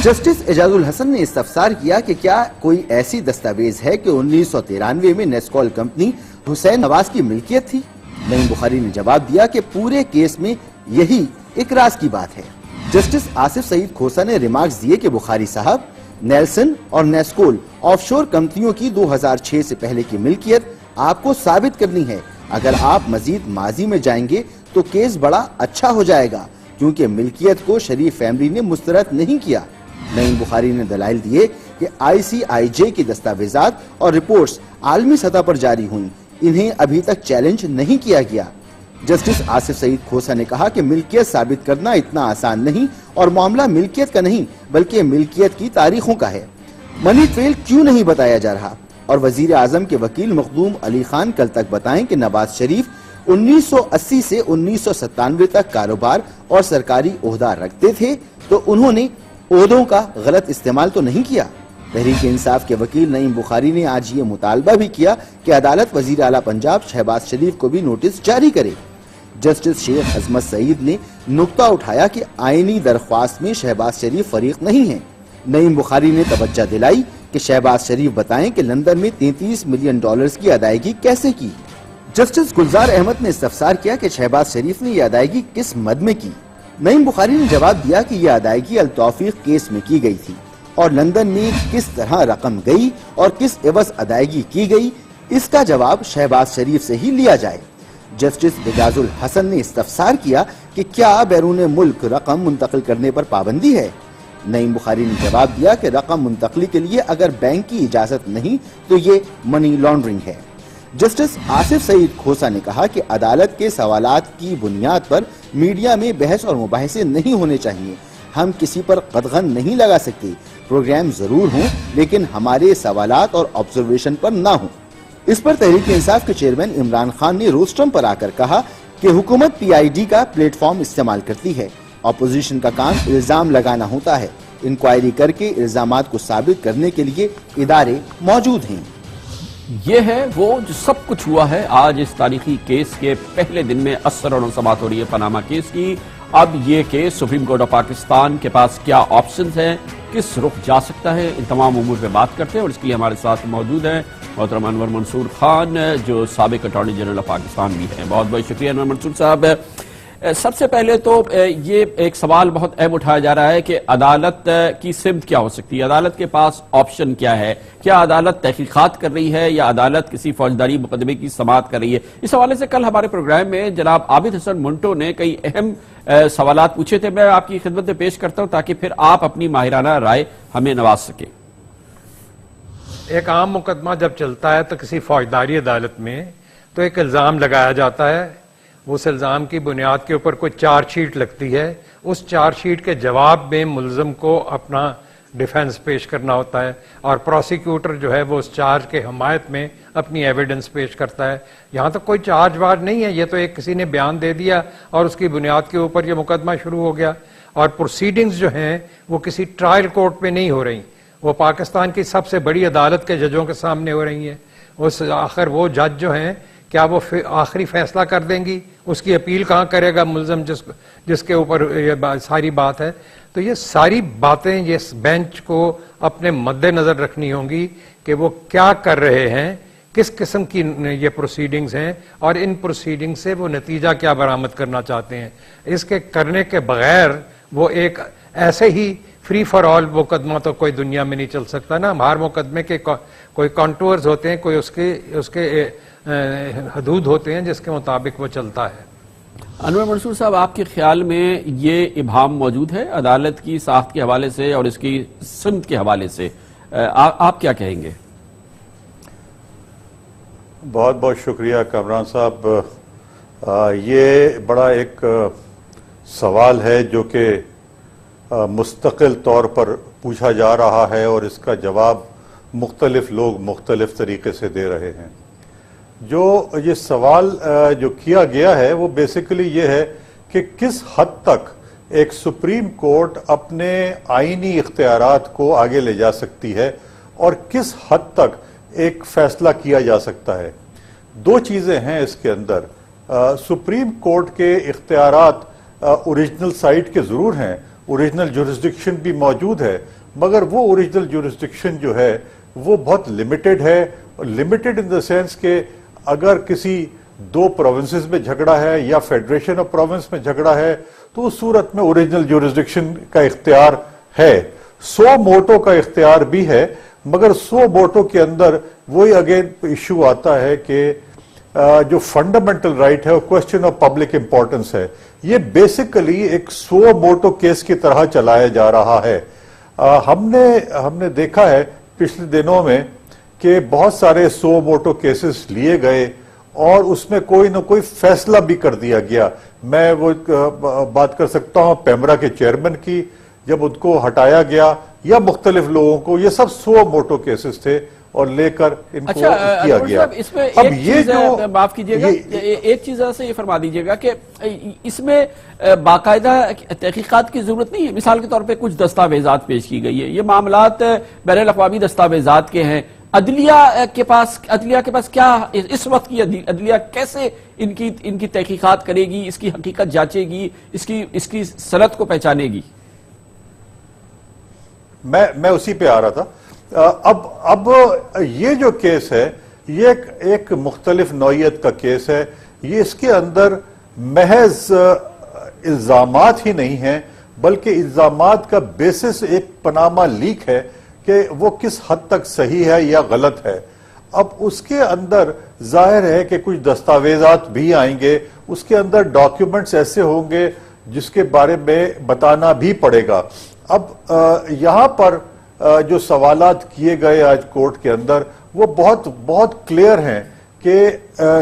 جسٹس اعجاز الحسن نے استفسار کیا کہ کیا کوئی ایسی دستاویز ہے کہ 1993 میں نیسکول کمپنی حسین نواز کی ملکیت تھی؟ نعیم بخاری نے جواب دیا کہ پورے کیس میں یہی ایک راز کی بات ہے. جسٹس آصف سعید کھوسا نے ریمارکس دیے کہ بخاری صاحب, نیلسن اور نیسکول آف شور کمپنیوں کی 2006 سے پہلے کی ملکیت آپ کو ثابت کرنی ہے. اگر آپ مزید ماضی میں جائیں گے تو کیس بڑا اچھا ہو جائے گا کیونکہ ملکیت کو شریف فیملی نے مسترد نہیں کیا. نعیم بخاری نے دلائل دیے کہ ICIJ کی دستاویزات اور رپورٹس عالمی سطح پر جاری ہوئیں, انہیں ابھی تک چیلنج نہیں کیا گیا. جسٹس آصف سعید کھوسا نے کہا کہ ملکیت ثابت کرنا اتنا آسان نہیں اور معاملہ ملکیت کا نہیں بلکہ ملکیت کی تاریخوں کا ہے. منی ٹریل کیوں نہیں بتایا جا رہا؟ اور وزیر اعظم کے وکیل مخدوم علی خان کل تک بتائیں کہ نواز شریف 1980 سے 1997 تک کاروبار اور سرکاری عہدہ رکھتے تھے تو انہوں نے عہدوں کا غلط استعمال تو نہیں کیا. تحریک انصاف کے وکیل نعیم بخاری نے آج یہ مطالبہ بھی کیا کہ عدالت وزیر اعلیٰ پنجاب شہباز شریف کو بھی نوٹس جاری کرے. جسٹس شیخ عظمت سعید نے نقطہ اٹھایا کہ آئینی درخواست میں شہباز شریف فریق نہیں ہیں. نعیم بخاری نے توجہ دلائی کہ شہباز شریف بتائیں کہ لندن میں $33 ملین کی ادائیگی کیسے کی. جسٹس گلزار احمد نے استفسار کیا کہ شہباز شریف نے یہ ادائیگی کس مد میں کی. نعیم بخاری نے جواب دیا کہ یہ ادائیگی التوفیق کیس میں کی گئی تھی اور لندن میں کس طرح رقم گئی اور کس عوض ادائیگی کی گئی اس کا جواب شہباز شریف سے ہی لیا جائے. جسٹس اعجاز الحسن نے استفسار کیا کہ کیا بیرون ملک رقم منتقل کرنے پر پابندی ہے. نعیم بخاری نے جواب دیا کہ رقم منتقلی کے لیے اگر بینک کی اجازت نہیں تو یہ منی لانڈرنگ ہے. جسٹس آصف سعید کھوسا نے کہا کہ عدالت کے سوالات کی بنیاد پر میڈیا میں بحث اور مباحثے نہیں ہونے چاہیے. ہم کسی پر قدغن نہیں لگا سکتے. پروگرام ضرور ہوں لیکن ہمارے سوالات اور آبزرویشن پر نہ ہوں. اس پر تحریک انصاف کے چیئرمین عمران خان نے روسٹرم پر آ کر کہا کہ حکومت PID کا پلیٹ فارم استعمال کرتی ہے. اپوزیشن کا کام الزام لگانا ہوتا ہے. انکوائری کر کے الزامات کو ثابت کرنے کے لیے ادارے موجود ہیں. یہ ہے وہ جو سب کچھ ہوا ہے آج اس تاریخی کیس کے پہلے دن میں. اثر اور سماعت ہو رہی ہے پاناما کیس کی. اب یہ case supreme court of Pakistan کے پاس کیا آپشنز ہیں, کس رخ جا سکتا ہے, ان تمام امور پہ بات کرتے ہیں اور اس کے لیے ہمارے ساتھ موجود ہیں محترم انور منصور خان جو سابق اٹارنی جنرل آف پاکستان بھی ہیں. بہت بہت شکریہ انور منصور صاحب. سب سے پہلے تو یہ ایک سوال بہت اہم اٹھایا جا رہا ہے کہ عدالت کی سمت کیا ہو سکتی ہے, عدالت کے پاس آپشن کیا ہے, کیا عدالت تحقیقات کر رہی ہے یا عدالت کسی فوجداری مقدمے کی سماعت کر رہی ہے. اس حوالے سے کل ہمارے پروگرام میں جناب عابد حسن منٹو نے کئی اہم سوالات پوچھے تھے. میں آپ کی خدمت میں پیش کرتا ہوں تاکہ پھر آپ اپنی ماہرانہ رائے ہمیں نواز سکیں. ایک عام مقدمہ جب چلتا ہے تو کسی فوجداری عدالت میں تو ایک الزام لگایا جاتا ہے, اس الزام کی بنیاد کے اوپر کوئی چارج شیٹ لگتی ہے, اس چارج شیٹ کے جواب میں ملزم کو اپنا ڈیفنس پیش کرنا ہوتا ہے اور پروسیکیوٹر جو ہے وہ اس چارج کے حمایت میں اپنی ایویڈنس پیش کرتا ہے. یہاں تو کوئی چارج وارج نہیں ہے, یہ تو ایک کسی نے بیان دے دیا اور اس کی بنیاد کے اوپر یہ مقدمہ شروع ہو گیا. اور پروسیڈنگز جو ہیں وہ کسی ٹرائل کورٹ میں نہیں ہو رہی, وہ پاکستان کی سب سے بڑی عدالت کے ججوں کے سامنے ہو رہی ہیں. اس آخر وہ جج جو ہیں کیا وہ آخری فیصلہ کر دیں گی, اس کی اپیل کہاں کرے گا ملزم جس کے اوپر یہ ساری بات ہے. تو یہ ساری باتیں یہ بینچ کو اپنے مد نظر رکھنی ہوں گی کہ وہ کیا کر رہے ہیں, کس قسم کی یہ پروسیڈنگز ہیں اور ان پروسیڈنگ سے وہ نتیجہ کیا برآمد کرنا چاہتے ہیں. اس کے کرنے کے بغیر وہ ایک ایسے ہی فری فار آل مقدمہ تو کوئی دنیا میں نہیں چل سکتا نا. ہر مقدمے کے کوئی کانٹورز ہوتے ہیں, کوئی اس کے حدود ہوتے ہیں جس کے مطابق وہ چلتا ہے. انور منصور صاحب, آپ کے خیال میں یہ ابہام موجود ہے عدالت کی ساخت کے حوالے سے اور اس کی سمت کے حوالے سے, آپ کیا کہیں گے؟ بہت بہت شکریہ کامران صاحب. یہ بڑا ایک سوال ہے جو کہ مستقل طور پر پوچھا جا رہا ہے اور اس کا جواب مختلف لوگ مختلف طریقے سے دے رہے ہیں. جو یہ سوال جو کیا گیا ہے وہ بیسیکلی یہ ہے کہ کس حد تک ایک سپریم کورٹ اپنے آئینی اختیارات کو آگے لے جا سکتی ہے اور کس حد تک ایک فیصلہ کیا جا سکتا ہے. دو چیزیں ہیں اس کے اندر. سپریم کورٹ کے اختیارات اوریجنل سائٹ کے ضرور ہیں, اوریجنل جورسڈکشن بھی موجود ہے, مگر وہ اوریجنل جورسڈکشن جو ہے وہ بہت لمیٹڈ ہے. لمیٹڈ ان دا سینس کہ اگر کسی دو پروونسز میں جھگڑا ہے یا فیڈریشن آف پروونس میں جھگڑا ہے تو اس صورت میں اوریجنل جورسڈکشن کا اختیار ہے. سو موٹو کا اختیار بھی ہے, مگر سو موٹو کے اندر وہی اگین ایشو آتا ہے کہ جو فنڈامنٹل رائٹ ہے وہ کوسچن آف پبلک امپورٹنس ہے. یہ بیسیکلی ایک سو موٹو کیس کی طرح چلایا جا رہا ہے. ہم نے دیکھا ہے پچھلے دنوں میں کہ بہت سارے سو موٹو کیسز لیے گئے اور اس میں کوئی نہ کوئی فیصلہ بھی کر دیا گیا. میں وہ بات کر سکتا ہوں پیمرا کے چیئرمین کی, جب ان کو ہٹایا گیا یا مختلف لوگوں کو, یہ سب سو موٹو کیسز تھے اور لے کر ان کو کیا گیا. اس میں اب یہ جو معاف کیجئے گا, ایک چیز سے یہ فرما دیجئے گا کہ اس میں باقاعدہ تحقیقات کی ضرورت نہیں ہے. مثال کے طور پہ کچھ دستاویزات پیش کی گئی ہے, یہ معاملات بین الاقوامی دستاویزات کے ہیں. عدلیہ کے پاس کیا اس وقت کی عدلیہ کیسے ان کی تحقیقات کرے گی, اس کی حقیقت جانچے گی, اس کی صنعت کو پہچانے گی؟ میں اسی پہ آ رہا تھا. اب یہ جو کیس ہے یہ ایک مختلف نوعیت کا کیس ہے. یہ اس کے اندر محض الزامات ہی نہیں ہیں بلکہ الزامات کا بیسس ایک پاناما لیک ہے کہ وہ کس حد تک صحیح ہے یا غلط ہے. اب اس کے اندر ظاہر ہے کہ کچھ دستاویزات بھی آئیں گے, اس کے اندر ڈاکیومنٹس ایسے ہوں گے جس کے بارے میں بتانا بھی پڑے گا. اب یہاں پر جو سوالات کیے گئے آج کورٹ کے اندر وہ بہت کلیئر ہیں کہ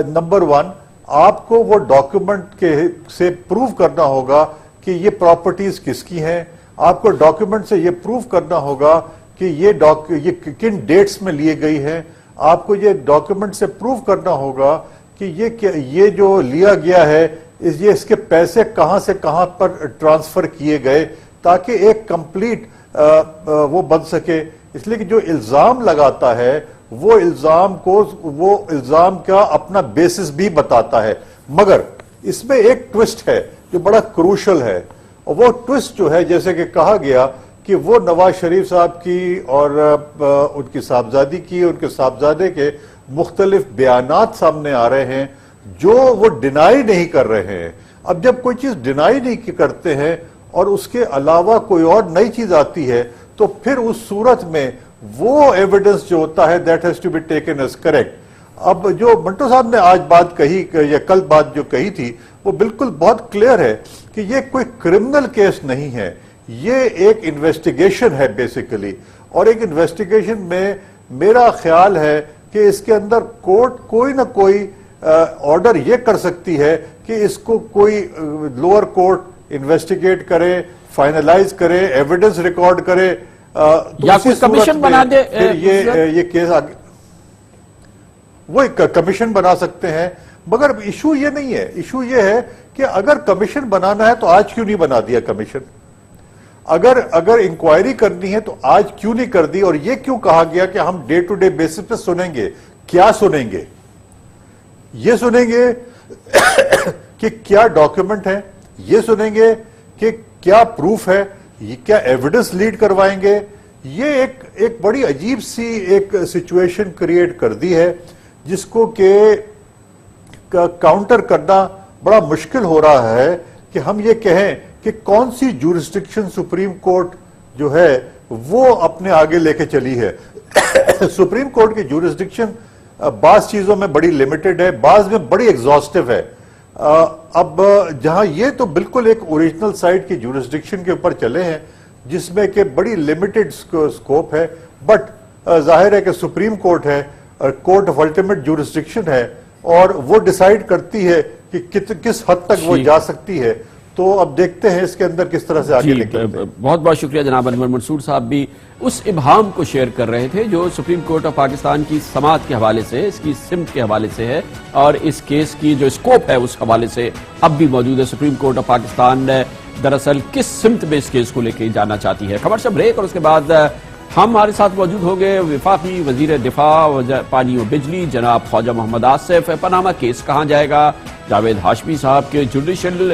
نمبر 1 آپ کو وہ ڈاکیومنٹ سے پروو کرنا ہوگا کہ یہ پراپرٹیز کس کی ہیں. آپ کو ڈاکیومنٹ سے یہ پروو کرنا ہوگا کہ یہ کن ڈیٹس میں لیے گئی ہیں. آپ کو یہ ڈاکیومنٹ سے پروو کرنا ہوگا کہ یہ جو لیا گیا ہے اس کے پیسے کہاں سے کہاں پر ٹرانسفر کیے گئے تاکہ ایک کمپلیٹ وہ بن سکے. اس لیے کہ جو الزام لگاتا ہے وہ الزام کا اپنا بیسس بھی بتاتا ہے, مگر اس میں ایک ٹوسٹ ہے جو بڑا کروشل ہے, اور وہ ٹوسٹ جو ہے جیسے کہ کہا گیا کہ وہ نواز شریف صاحب کی اور ان کی صاحبزادی کی، ان کے صاحبزادے کے مختلف بیانات سامنے آ رہے ہیں جو وہ ڈینائی نہیں کر رہے ہیں. اب جب کوئی چیز ڈینائی نہیں کرتے ہیں اور اس کے علاوہ کوئی اور نئی چیز آتی ہے تو پھر اس صورت میں وہ ایویڈنس جو ہوتا ہے that has to be taken as correct. اب جو منٹو صاحب نے آج بات کہی یا کل بات جو کہی تھی وہ بالکل بہت کلیئر ہے کہ یہ کوئی کرمنل کیس نہیں ہے، یہ ایک انویسٹیگیشن ہے بیسیکلی. اور ایک انویسٹیگیشن میں میرا خیال ہے کہ اس کے اندر کورٹ کوئی نہ کوئی آرڈر یہ کر سکتی ہے کہ اس کو کوئی لوور کورٹ انویسٹیگیٹ کرے، فائنلائز کرے، ایویڈنس ریکارڈ کرے یا کوئی کمیشن بنا دے. یہ کیس آگے وہ ایک کمیشن بنا سکتے ہیں. مگر ایشو یہ نہیں ہے، ایشو یہ ہے کہ اگر کمیشن بنانا ہے تو آج کیوں نہیں بنا دیا کمیشن؟ اگر انکوائری کرنی ہے تو آج کیوں نہیں کر دی؟ اور یہ کیوں کہا گیا کہ ہم ڈے ٹو ڈے بیسس پہ سنیں گے؟ کیا سنیں گے؟ یہ سنیں گے کہ کیا ڈاکیومنٹ ہے، یہ سنیں گے کہ کیا پروف ہے، یہ کیا ایویڈنس لیڈ کروائیں گے. یہ ایک بڑی عجیب سی ایک سچویشن کریٹ کر دی ہے جس کو کہ کاؤنٹر کرنا بڑا مشکل ہو رہا ہے کہ ہم یہ کہیں کہ کون سی جورسڈکشن سپریم کورٹ جو ہے وہ اپنے آگے لے کے چلی ہے. سپریم کورٹ کی جورسڈکشن بعض چیزوں میں بڑی لمیٹڈ ہے، بعض میں بڑی ایگزاسٹو ہے. اب جہاں یہ تو بالکل ایک اوریجنل سائٹ کی جورسڈکشن کے اوپر چلے ہیں جس میں کہ بڑی لمیٹڈ سکوپ ہے، بٹ ظاہر ہے کہ سپریم کورٹ ہے، کورٹ آف الٹیمیٹ جورسڈکشن ہے اور وہ ڈیسائیڈ کرتی ہے کہ کس حد تک وہ جا سکتی ہے. تو اب دیکھتے ہیں اس کے اندر کس طرح سے آگے نکلتے ہیں. بہت بہت شکریہ جناب انور منصور صاحب بھی اس ابہام کو شیئر کر رہے تھے جو سپریم کورٹ آف پاکستان کی سماعت کے حوالے سے، اس کی سمت کے حوالے سے ہے اور اس کیس کی جو اسکوپ ہے اس حوالے سے اب بھی موجود ہے. سپریم کورٹ آف پاکستان دراصل کس سمت میں اس کیس کو لے کے جانا چاہتی ہے. خبر سے بریک اور اس کے بعد ہمارے ساتھ موجود ہوں گے وفاقی وزیر دفاع پانی و بجلی جناب خواجہ محمد آصف. پاناما کیس کہاں جائے گا؟ جاوید ہاشمی صاحب کے جوڈیشل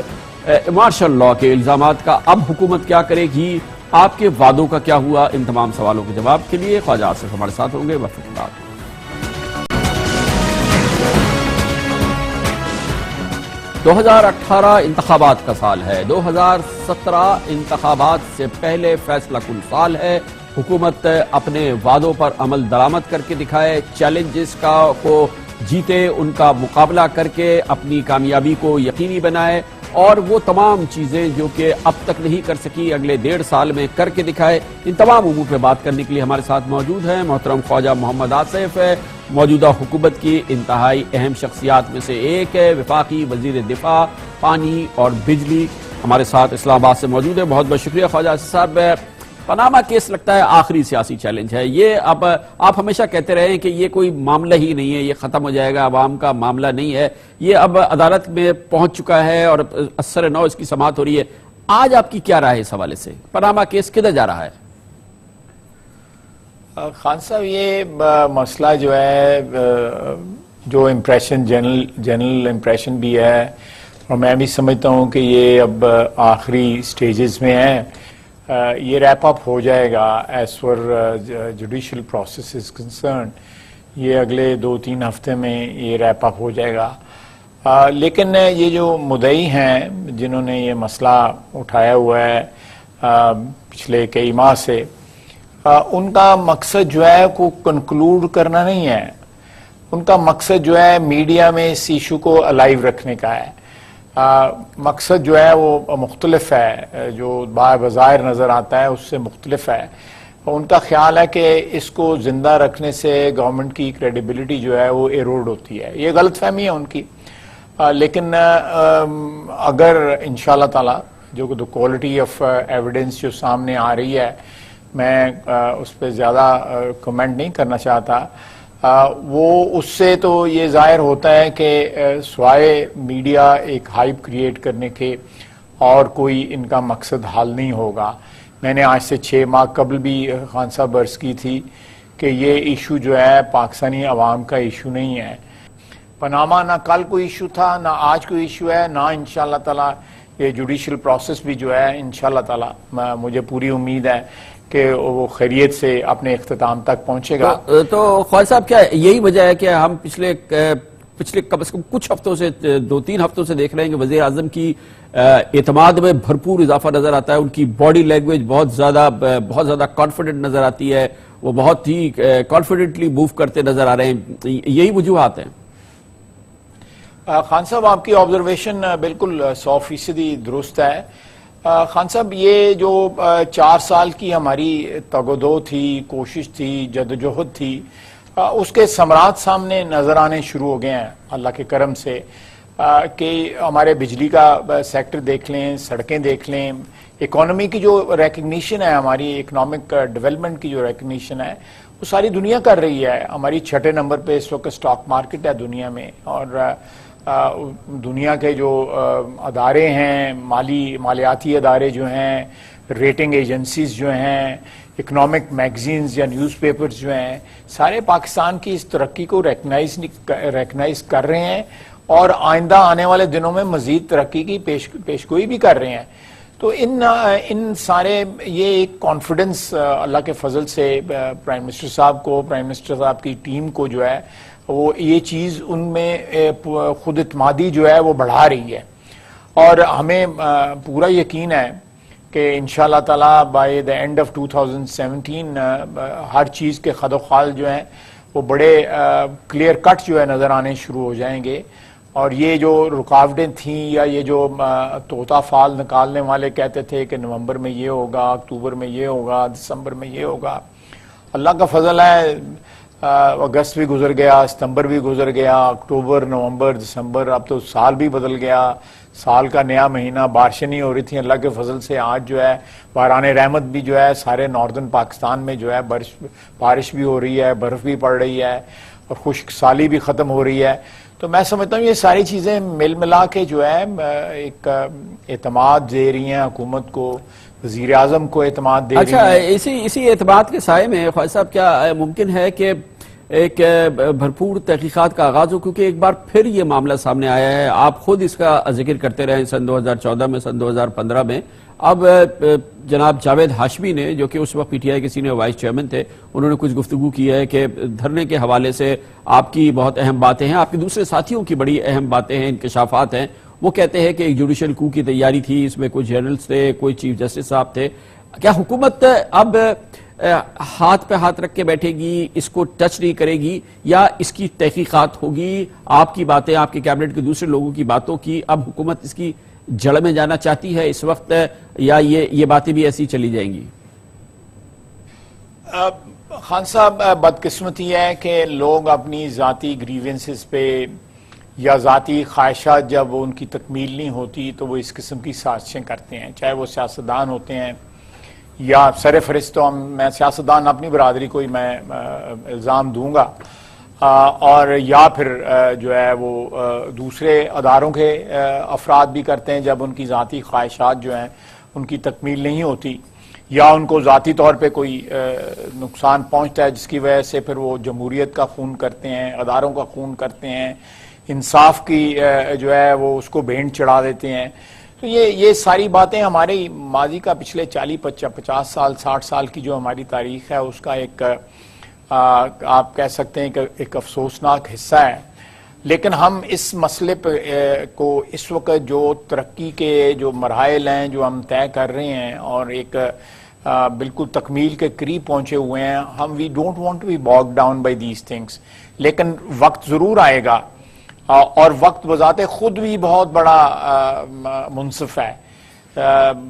مارشل لاء کے الزامات کا اب حکومت کیا کرے گی؟ آپ کے وعدوں کا کیا ہوا؟ ان تمام سوالوں کے جواب کے لیے خواجہ آصف ہمارے ساتھ ہوں گے وقت کے بعد. 2018 انتخابات کا سال ہے، 2017 انتخابات سے پہلے فیصلہ کن سال ہے. حکومت اپنے وعدوں پر عمل درآمد کر کے دکھائے، چیلنجز کو جیتے، ان کا مقابلہ کر کے اپنی کامیابی کو یقینی بنائے اور وہ تمام چیزیں جو کہ اب تک نہیں کر سکی اگلے 1.5 سال میں کر کے دکھائے. ان تمام امور پہ بات کرنے کے لیے ہمارے ساتھ موجود ہیں محترم خواجہ محمد آصف، موجودہ حکومت کی انتہائی اہم شخصیات میں سے ایک ہے، وفاقی وزیر دفاع پانی اور بجلی ہمارے ساتھ اسلام آباد سے موجود ہے. بہت بہت شکریہ خواجہ صاحب. پاناما کیس لگتا ہے آخری سیاسی چیلنج ہے. یہ اب آپ ہمیشہ کہتے رہے ہیں کہ یہ کوئی معاملہ ہی نہیں ہے، یہ ختم ہو جائے گا، عوام کا معاملہ نہیں ہے، یہ اب عدالت میں پہنچ چکا ہے اور اثر نو اس کی سماعت ہو رہی ہے. آج آپ کی کیا رائے ہے اس حوالے سے؟ پاناما کیس کدھر جا رہا ہے؟ خان صاحب، یہ مسئلہ جو ہے جو امپریشن جنرل امپریشن بھی ہے اور میں بھی سمجھتا ہوں کہ یہ اب آخری سٹیجز میں ہے. یہ ریپ اپ ہو جائے گا as far judicial process is concern. یہ اگلے 2-3 ہفتے میں یہ ریپ اپ ہو جائے گا. لیکن یہ جو مدعی ہیں جنہوں نے یہ مسئلہ اٹھایا ہوا ہے پچھلے کئی ماہ سے، ان کا مقصد جو ہے کو کنکلوڈ کرنا نہیں ہے. ان کا مقصد جو ہے میڈیا میں اس ایشو کو الائیو رکھنے کا ہے. مقصد جو ہے وہ مختلف ہے، جو بظاہر نظر آتا ہے اس سے مختلف ہے. ان کا خیال ہے کہ اس کو زندہ رکھنے سے گورنمنٹ کی کریڈیبلٹی جو ہے وہ ایروڈ ہوتی ہے. یہ غلط فہمی ہے ان کی. لیکن اگر انشاءاللہ تعالی جو کوالٹی آف ایویڈنس جو سامنے آ رہی ہے، میں اس پہ زیادہ کمنٹ نہیں کرنا چاہتا، وہ اس سے تو یہ ظاہر ہوتا ہے کہ سوائے میڈیا ایک ہائپ کریٹ کرنے کے اور کوئی ان کا مقصد حل نہیں ہوگا. میں نے آج سے 6 ماہ قبل بھی خان صاحب عرض کی تھی کہ یہ ایشو جو ہے پاکستانی عوام کا ایشو نہیں ہے. پاناما نہ کل کوئی ایشو تھا، نہ آج کوئی ایشو ہے، نہ انشاءاللہ تعالی یہ جوڈیشل پروسیس بھی جو ہے انشاءاللہ تعالی مجھے پوری امید ہے کہ وہ خیریت سے اپنے اختتام تک پہنچے گا. تو خواجہ صاحب کیا یہی وجہ ہے کہ ہم پچھلے کم از کم کچھ ہفتوں سے 2-3 ہفتوں سے دیکھ رہے ہیں کہ وزیر اعظم کی اعتماد میں بھرپور اضافہ نظر آتا ہے, ان کی باڈی لینگویج بہت زیادہ کانفیڈنٹ نظر آتی ہے, وہ بہت ہی کانفیڈنٹلی موو کرتے نظر آ رہے ہیں, یہی وجوہات ہیں؟ خان صاحب آپ کی آبزرویشن بالکل 100% درست ہے. خان صاحب یہ جو 4 سال کی ہماری تگودو تھی, کوشش تھی, جدوجہد تھی, اس کے ثمرات سامنے نظر آنے شروع ہو گئے ہیں اللہ کے کرم سے, کہ ہمارے بجلی کا سیکٹر دیکھ لیں, سڑکیں دیکھ لیں, اکانومی کی جو ریکگنیشن ہے, ہماری اکنامک ڈیولپمنٹ کی جو ریکگنیشن ہے وہ ساری دنیا کر رہی ہے. ہماری 6 نمبر پہ اس وقت سٹاک مارکیٹ ہے دنیا میں, اور دنیا کے جو ادارے ہیں, مالیاتی ادارے جو ہیں, ریٹنگ ایجنسیز جو ہیں, اکنامک میگزینز یا نیوز پیپرز جو ہیں, سارے پاکستان کی اس ترقی کو ریکگنائز کر رہے ہیں اور آئندہ آنے والے دنوں میں مزید ترقی کی پیشگوئی بھی کر رہے ہیں. تو ان سارے یہ ایک کانفیڈنس اللہ کے فضل سے پرائم منسٹر صاحب کو, پرائم منسٹر صاحب کی ٹیم کو جو ہے وہ یہ چیز ان میں خود اعتمادی جو ہے وہ بڑھا رہی ہے, اور ہمیں پورا یقین ہے کہ انشاءاللہ تعالی بائی دا اینڈ آف 2017 ہر چیز کے خد و خال جو ہیں وہ بڑے کلیئر کٹ جو ہے نظر آنے شروع ہو جائیں گے. اور یہ جو رکاوٹیں تھیں یا یہ جو طوطا فال نکالنے والے کہتے تھے کہ نومبر میں یہ ہوگا, اکتوبر میں یہ ہوگا, دسمبر میں یہ ہوگا, اللہ کا فضل ہے اگست بھی گزر گیا, ستمبر بھی گزر گیا, اکتوبر, نومبر, دسمبر, اب تو سال بھی بدل گیا, سال کا نیا مہینہ, بارشیں نہیں ہو رہی تھیں, اللہ کے فضل سے آج جو ہے باران رحمت بھی جو ہے سارے ناردرن پاکستان میں جو ہے بارش بھی ہو رہی ہے, برف بھی پڑ رہی ہے, اور خشک سالی بھی ختم ہو رہی ہے. تو میں سمجھتا ہوں یہ ساری چیزیں مل ملا کے جو ہے ایک اعتماد دے رہی ہیں حکومت کو, وزیر اعظم کو اعتماد دے رہی ہیں. اچھا, اسی اعتماد کے سائے میں خواجہ صاحب کیا ممکن ہے کہ ایک بھرپور تحقیقات کا آغاز ہو, کیونکہ ایک بار پھر یہ معاملہ سامنے آیا ہے, آپ خود اس کا ذکر کرتے رہے سن 2014 میں, سن 2015 میں. اب جناب جاوید ہاشمی نے, جو کہ اس وقت پی ٹی آئی کے سینئر وائس چیئرمین تھے, انہوں نے کچھ گفتگو کی ہے کہ دھرنے کے حوالے سے آپ کی بہت اہم باتیں ہیں, آپ کے دوسرے ساتھیوں کی بڑی اہم باتیں ہیں, انکشافات ہیں. وہ کہتے ہیں کہ ایک جوڈیشل کو کی تیاری تھی, اس میں کوئی جنرلز تھے, کوئی چیف جسٹس صاحب تھے. کیا حکومت اب ہاتھ پہ ہاتھ رکھ کے بیٹھے گی, اس کو ٹچ نہیں کرے گی, یا اس کی تحقیقات ہوگی؟ آپ کی باتیں, آپ کے کیبنٹ کے دوسرے لوگوں کی باتوں کی اب حکومت اس کی جڑ میں جانا چاہتی ہے اس وقت, یا یہ باتیں بھی ایسی چلی جائیں گی؟ خان صاحب, بدقسمتی ہے کہ لوگ اپنی ذاتی گریونسز پہ یا ذاتی خواہشات جب ان کی تکمیل نہیں ہوتی تو وہ اس قسم کی سازشیں کرتے ہیں, چاہے وہ سیاستدان ہوتے ہیں یا سر فہرست. تو میں سیاستدان اپنی برادری کو ہی میں الزام دوں گا, اور یا پھر جو ہے وہ دوسرے اداروں کے افراد بھی کرتے ہیں جب ان کی ذاتی خواہشات جو ہیں ان کی تکمیل نہیں ہوتی, یا ان کو ذاتی طور پہ کوئی نقصان پہنچتا ہے جس کی وجہ سے پھر وہ جمہوریت کا خون کرتے ہیں, اداروں کا خون کرتے ہیں, انصاف کی جو ہے وہ اس کو بھینٹ چڑھا دیتے ہیں. تو یہ ساری باتیں ہمارے ماضی کا پچھلے 40-50 سال 60 سال کی جو ہماری تاریخ ہے اس کا ایک آپ کہہ سکتے ہیں کہ ایک افسوسناک حصہ ہے. لیکن ہم اس مسئلے کو اس وقت جو ترقی کے جو مراحل ہیں جو ہم طے کر رہے ہیں اور ایک بالکل تکمیل کے قریب پہنچے ہوئے ہیں, ہم we don't want to be bog down by these things. لیکن وقت ضرور آئے گا, اور وقت بذات خود بھی بہت بڑا منصف ہے.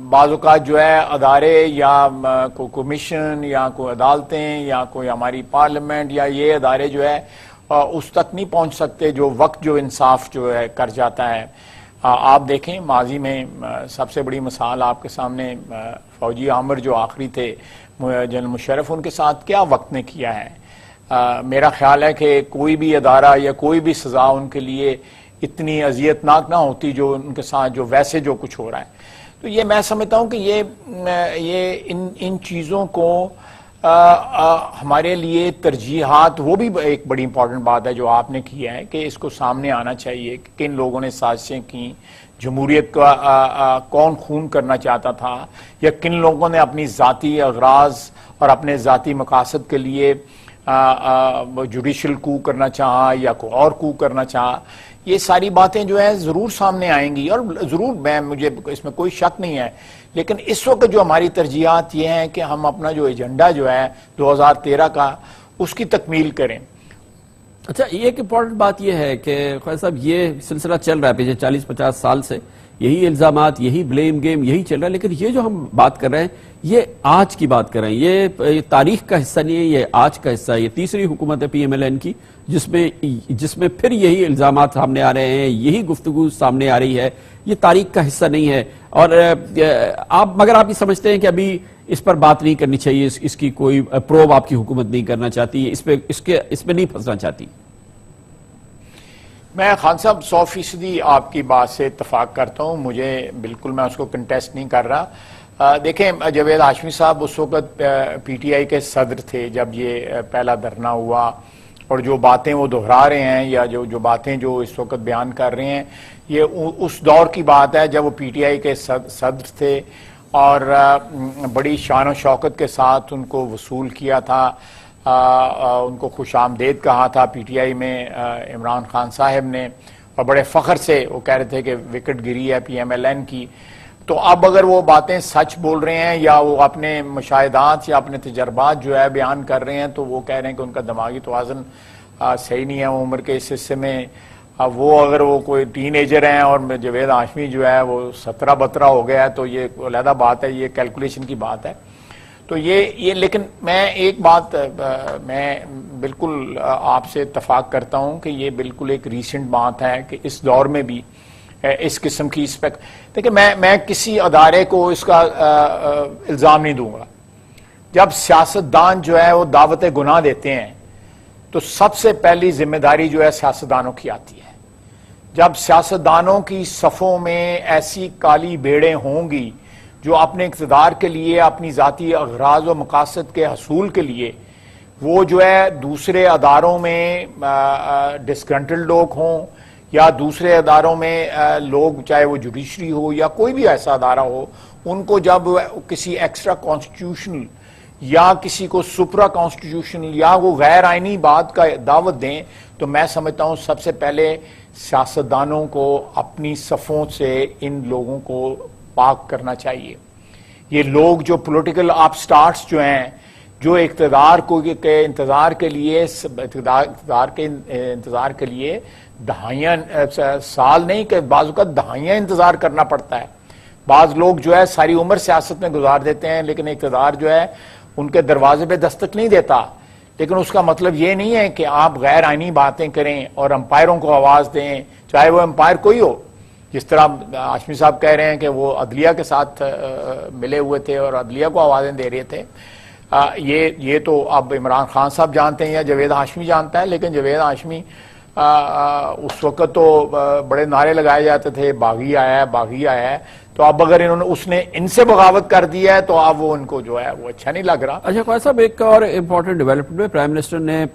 بعض اوقات جو ہے ادارے یا کوئی کمیشن یا کوئی عدالتیں یا کوئی ہماری پارلیمنٹ یا یہ ادارے جو ہے اس تک نہیں پہنچ سکتے جو وقت جو انصاف جو ہے کر جاتا ہے. آپ دیکھیں ماضی میں سب سے بڑی مثال آپ کے سامنے فوجی عامر جو آخری تھے جنرل مشرف, ان کے ساتھ کیا وقت نے کیا ہے. میرا خیال ہے کہ کوئی بھی ادارہ یا کوئی بھی سزا ان کے لیے اتنی اذیتناک نہ ہوتی جو ان کے ساتھ جو ویسے جو کچھ ہو رہا ہے. تو یہ میں سمجھتا ہوں کہ یہ ان چیزوں کو ہمارے لیے ترجیحات وہ بھی ایک بڑی امپورٹنٹ بات ہے جو آپ نے کیا ہے کہ اس کو سامنے آنا چاہیے کہ کن لوگوں نے سازشیں کی، جمہوریت کا کون خون کرنا چاہتا تھا، یا کن لوگوں نے اپنی ذاتی اغراض اور اپنے ذاتی مقاصد کے لیے جوڈیشل کو کرنا چاہا یا کوئی اور کو کرنا چاہا. یہ ساری باتیں جو ہے ضرور سامنے آئیں گی اور ضرور مجھے اس میں کوئی شک نہیں ہے. لیکن اس وقت جو ہماری ترجیحات یہ ہیں کہ ہم اپنا جو ایجنڈا جو ہے 2013 کا اس کی تکمیل کریں. اچھا، ایک امپورٹنٹ بات یہ ہے کہ خواجہ صاحب یہ سلسلہ چل رہا ہے پچھلے 40-50 سال سے، یہی الزامات، یہی بلیم گیم یہی چل رہا ہے، لیکن یہ جو ہم بات کر رہے ہیں یہ آج کی بات کر رہے ہیں، یہ تاریخ کا حصہ نہیں ہے، یہ آج کا حصہ ہے. یہ تیسری حکومت ہے پی ایم ایل این کی جس میں پھر یہی الزامات سامنے آ رہے ہیں، یہی گفتگو سامنے آ رہی ہے. یہ تاریخ کا حصہ نہیں ہے. اور مگر آپ یہ سمجھتے ہیں کہ ابھی اس پر بات نہیں کرنی چاہیے، اس کی کوئی پروب آپ کی حکومت نہیں کرنا چاہتی، اس پہ نہیں پھنسنا چاہتی؟ میں خان صاحب 100% آپ کی بات سے اتفاق کرتا ہوں. مجھے بالکل، میں اس کو کنٹیسٹ نہیں کر رہا. دیکھیں، جاوید ہاشمی صاحب اس وقت پی ٹی آئی کے صدر تھے جب یہ پہلا دھرنا ہوا، اور جو باتیں وہ دہرا رہے ہیں یا جو باتیں جو اس وقت بیان کر رہے ہیں یہ اس دور کی بات ہے جب وہ پی ٹی آئی کے صدر تھے اور بڑی شان و شوکت کے ساتھ ان کو وصول کیا تھا، ان کو خوش آمدید کہا تھا پی ٹی آئی میں عمران خان صاحب نے، اور بڑے فخر سے وہ کہہ رہے تھے کہ وکٹ گری ہے پی ایم ایل این کی. تو اب اگر وہ باتیں سچ بول رہے ہیں یا وہ اپنے مشاہدات یا اپنے تجربات جو ہے بیان کر رہے ہیں تو وہ کہہ رہے ہیں کہ ان کا دماغی توازن صحیح نہیں ہے. وہ عمر کے اس حصے میں وہ اگر وہ کوئی ٹین ایجر ہیں اور جاوید ہاشمی جو ہے وہ 17-12 ہو گیا ہے تو یہ علیحدہ بات ہے، یہ کیلکولیشن کی بات ہے. تو یہ لیکن میں ایک بات میں بالکل آپ سے اتفاق کرتا ہوں کہ یہ بالکل ایک ریسنٹ بات ہے کہ اس دور میں بھی اس قسم کی دیکھیں میں کسی ادارے کو اس کا الزام نہیں دوں گا. جب سیاستدان جو ہے وہ دعوت گناہ دیتے ہیں تو سب سے پہلی ذمہ داری جو ہے سیاستدانوں کی آتی ہے. جب سیاستدانوں کی صفوں میں ایسی کالی بھیڑیں ہوں گی جو اپنے اقتدار کے لیے، اپنی ذاتی اغراض و مقاصد کے حصول کے لیے وہ جو ہے دوسرے اداروں میں ڈسگرنٹل لوگ ہوں یا دوسرے اداروں میں لوگ، چاہے وہ جوڈیشری ہو یا کوئی بھی ایسا ادارہ ہو، ان کو جب کسی ایکسٹرا کانسٹیٹیوشنل یا کسی کو سپرا کانسٹیٹیوشنل یا وہ غیر آئینی بات کا دعوت دیں تو میں سمجھتا ہوں سب سے پہلے سیاستدانوں کو اپنی صفوں سے ان لوگوں کو پاک کرنا چاہیے. یہ لوگ جو پولیٹیکل اپسٹارٹس جو ہیں، جو اقتدار کے انتظار کے لیے دہائیاں سال نہیں کہ بعض اوقات دہائیاں انتظار کرنا پڑتا ہے. بعض لوگ جو ہے ساری عمر سیاست میں گزار دیتے ہیں لیکن اقتدار جو ہے ان کے دروازے پہ دستک نہیں دیتا. لیکن اس کا مطلب یہ نہیں ہے کہ آپ غیر آئینی باتیں کریں اور امپائروں کو آواز دیں، چاہے وہ امپائر کوئی ہو. جس طرح ہاشمی صاحب کہہ رہے ہیں کہ وہ عدلیہ کے ساتھ ملے ہوئے تھے اور عدلیہ کو آوازیں دے رہے تھے. یہ تو اب عمران خان صاحب جانتے ہیں یا جاوید ہاشمی جانتا ہے. لیکن جاوید ہاشمی اس وقت تو بڑے نعرے لگائے جاتے تھے، باغی آیا ہے، باغی آیا ہے. تو اب اگر اس نے ان سے بغاوت کر دیا ہے تو اب وہ ان کو جو ہے وہ اچھا نہیں لگ رہا. اچھا خواجہ صاحب، ایک اور امپورٹنٹ ڈیولپمنٹ میں پرائم منسٹر نے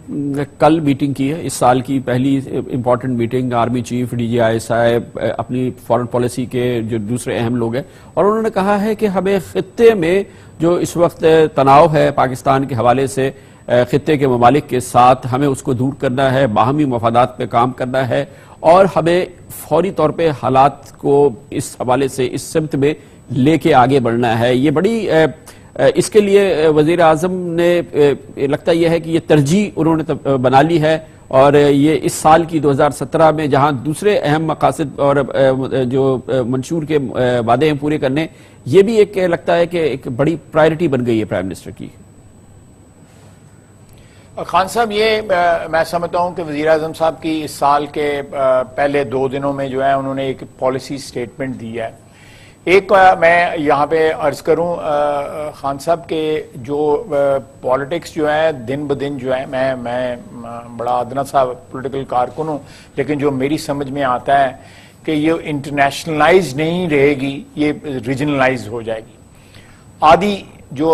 کل میٹنگ کی ہے، اس سال کی پہلی important meeting. Army chief, D G I S I, اپنی فارن پالیسی کے جو دوسرے اہم لوگ ہیں، اور انہوں نے کہا ہے کہ ہمیں خطے میں جو اس وقت تناؤ ہے پاکستان کے حوالے سے خطے کے ممالک کے ساتھ، ہمیں اس کو دور کرنا ہے، باہمی مفادات پہ کام کرنا ہے، اور ہمیں فوری طور پہ حالات کو اس حوالے سے اس سمت میں لے کے آگے بڑھنا ہے. یہ بڑی اس کے لیے وزیر اعظم نے لگتا یہ ہے کہ یہ ترجیح انہوں نے بنا لی ہے، اور یہ اس سال کی 2017 میں جہاں دوسرے اہم مقاصد اور جو منشور کے وعدے ہیں پورے کرنے، یہ بھی ایک لگتا ہے کہ ایک بڑی پرائرٹی بن گئی ہے پرائم منسٹر کی. خان صاحب، یہ میں سمجھتا ہوں کہ وزیر اعظم صاحب کی اس سال کے پہلے 2 دنوں میں جو ہے انہوں نے ایک پالیسی سٹیٹمنٹ دی ہے. ایک میں یہاں پہ عرض کروں خان صاحب کہ جو پالیٹکس جو ہے دن بدن جو ہے، میں بڑا ادنا سا پولیٹیکل کارکن ہوں، لیکن جو میری سمجھ میں آتا ہے کہ یہ انٹرنیشنلائز نہیں رہے گی، یہ ریجنلائز ہو جائے گی. آدھی جو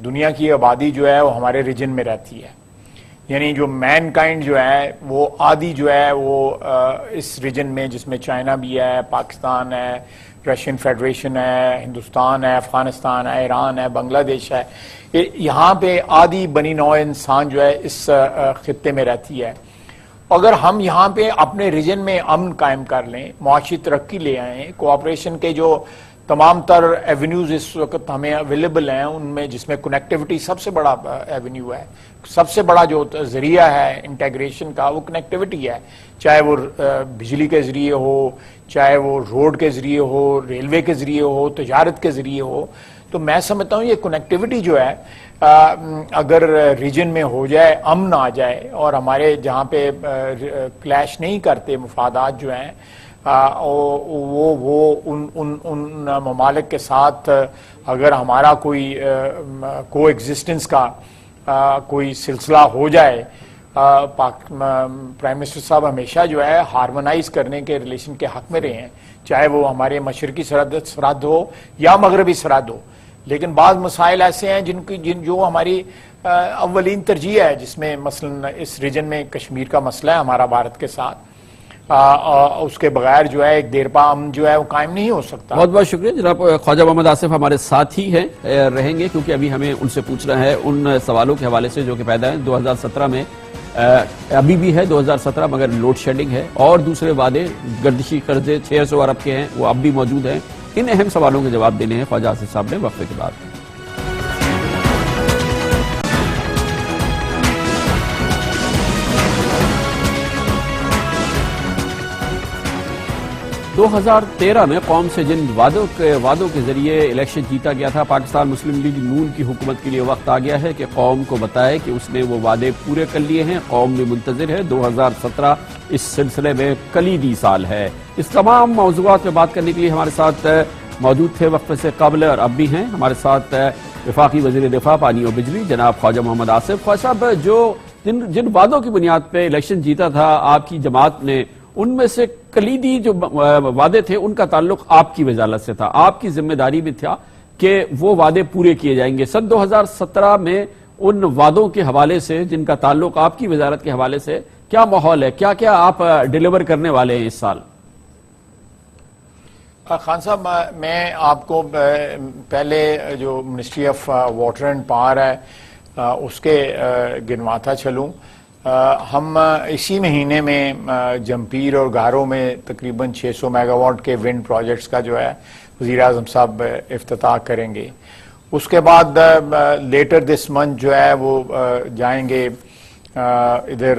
دنیا کی آبادی جو ہے وہ ہمارے ریجن میں رہتی ہے، یعنی جو مین کائنڈ جو ہے وہ آدھی جو ہے وہ اس ریجن میں، جس میں چائنا بھی ہے، پاکستان ہے، رشین فیڈریشن ہے، ہندوستان ہے، افغانستان ہے، ایران ہے، بنگلہ دیش ہے، یہاں پہ آدھی بنی نوع انسان جو ہے اس خطے میں رہتی ہے. اگر ہم یہاں پہ اپنے ریجن میں امن قائم کر لیں، معاشی ترقی لے آئیں، کوآپریشن کے جو تمام تر ایونیوز اس وقت ہمیں اویلیبل ہیں ان میں، جس میں کنیکٹیوٹی سب سے بڑا ایونیو ہے، سب سے بڑا جو ذریعہ ہے انٹیگریشن کا وہ کنیکٹیوٹی ہے، چاہے وہ بجلی کے ذریعے ہو، چاہے وہ روڈ کے ذریعے ہو، ریلوے کے ذریعے ہو، تجارت کے ذریعے ہو. تو میں سمجھتا ہوں یہ کنیکٹیوٹی جو ہے اگر ریجن میں ہو جائے، امن آ جائے، اور ہمارے جہاں پہ کلیش نہیں کرتے مفادات جو ہیں، وہ ان ممالک کے ساتھ اگر ہمارا کوئی کو ایگزسٹنس کا کوئی سلسلہ ہو جائے، پرائم منسٹر صاحب ہمیشہ جو ہے ہارمونائز کرنے کے ریلیشن کے حق میں رہے ہیں، چاہے وہ ہمارے مشرقی سرحد ہو یا مغربی سرحد ہو. لیکن بعض مسائل ایسے ہیں جو ہماری اولین ترجیح ہے، جس میں مثلا اس ریجن میں کشمیر کا مسئلہ ہے ہمارا بھارت کے ساتھ، اس کے بغیر جو ہے ایک دیرپا امن جو ہے وہ قائم نہیں ہو سکتا. بہت بہت شکریہ جناب. خواجہ محمد آصف ہمارے ساتھ ہی ہیں، رہیں گے، کیونکہ ابھی ہمیں ان سے پوچھنا ہے ان سوالوں کے حوالے سے جو کہ پیدا ہیں 2017 میں. ابھی بھی ہے 2017 مگر لوڈ شیڈنگ ہے، اور دوسرے وعدے گردشی قرضے 600 ارب کے ہیں وہ اب بھی موجود ہیں. ان اہم سوالوں کے جواب دینے ہیں خواجہ آصف صاحب نے وقفے کے بعد. دو 2013 میں قوم سے جن وعدوں کے ذریعے الیکشن جیتا گیا تھا، پاکستان مسلم لیگ نون کی حکومت کے لیے وقت آ گیا ہے کہ قوم کو بتائے کہ اس نے وہ وعدے پورے کر لیے ہیں. قوم بھی منتظر ہے. 2017 اس سلسلے میں کلیدی سال ہے. اس تمام موضوعات پہ بات کرنے کے لیے ہمارے ساتھ موجود تھے وقفے سے قبل اور اب بھی ہیں ہمارے ساتھ وفاقی وزیر دفاع پانی اور بجلی جناب خواجہ محمد آصف. خواجہ صاحب، جو جن وعدوں کی بنیاد پہ الیکشن جیتا تھا آپ کی جماعت نے، ان میں سے کلیدی جو وعدے تھے ان کا تعلق آپ کی وزارت سے تھا، آپ کی ذمہ داری بھی تھا کہ وہ وعدے پورے کیے جائیں گے. سن 2017 میں ان وعدوں کے حوالے سے جن کا تعلق آپ کی وزارت کے حوالے سے کیا ماحول ہے؟ کیا کیا آپ ڈیلیور کرنے والے ہیں اس سال؟ خان صاحب، میں آپ کو پہلے جو ministry of water and power ہے اس کے گنواتا چلوں. ہم اسی مہینے میں جمپیر اور گاروں میں تقریباً 600 میگا واٹ کے ونڈ پروجیکٹس کا جو ہے وزیر اعظم صاحب افتتاح کریں گے. اس کے بعد لیٹر دس منتھ جو ہے وہ جائیں گے ادھر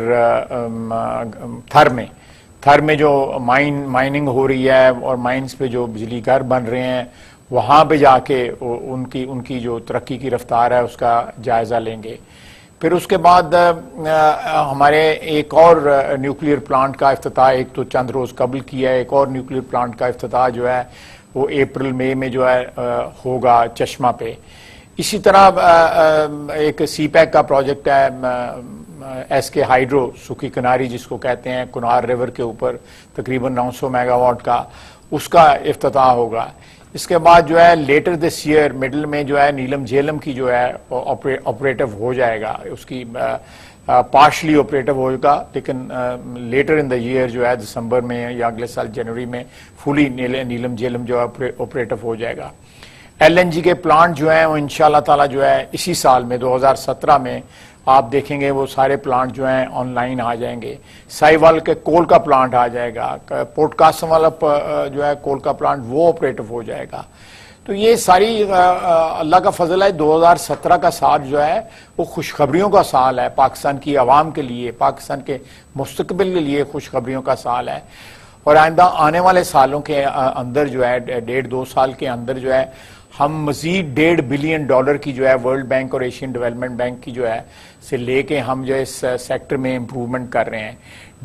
تھر میں جو مائننگ ہو رہی ہے اور مائنز پہ جو بجلی گھر بن رہے ہیں وہاں پہ جا کے ان کی جو ترقی کی رفتار ہے اس کا جائزہ لیں گے. پھر اس کے بعد ہمارے ایک اور نیوکلیر پلانٹ کا افتتاح، ایک تو چند روز قبل کیا ہے، ایک اور نیوکلیر پلانٹ کا افتتاح جو ہے وہ اپریل مئی میں جو ہے ہوگا چشمہ پہ. اسی طرح ایک سی پیک کا پروجیکٹ ہے ایس کے ہائیڈرو سوکھی کناری جس کو کہتے ہیں، کنار ریور کے اوپر تقریباً 900 میگا واٹ کا، اس کا افتتاح ہوگا. اس کے بعد جو ہے لیٹر دس ایئر مڈل میں جو ہے نیلم جھیلم کی جو ہے آپریٹو ہو جائے گا، اس کی پارشلی آپریٹو ہوگا، لیکن لیٹر ان دا ایئر جو ہے دسمبر میں یا اگلے سال جنوری میں فلی نیلم جھیلم جو ہے آپریٹو ہو جائے گا. ایل این جی کے پلانٹ جو ہیں وہ انشاءاللہ تعالی جو ہے اسی سال میں 2017 میں آپ دیکھیں گے وہ سارے پلانٹ جو ہیں آن لائن آ جائیں گے. سائیوال کے کول کا پلانٹ آ جائے گا، پورٹ کاسم والا جو ہے کول کا پلانٹ وہ آپریٹو ہو جائے گا. تو یہ ساری اللہ کا فضل ہے. 2017 کا سال جو ہے وہ خوشخبریوں کا سال ہے پاکستان کی عوام کے لیے، پاکستان کے مستقبل کے لیے خوشخبریوں کا سال ہے. اور آئندہ آنے والے سالوں کے اندر جو ہے 1.5-2 سال کے اندر جو ہے ہم مزید $1.5 بلین کی جو ہے ورلڈ بینک اور ایشین ڈیولپمنٹ بینک کی جو ہے سے لے کے ہم جو اس سیکٹر میں امپروومنٹ کر رہے ہیں.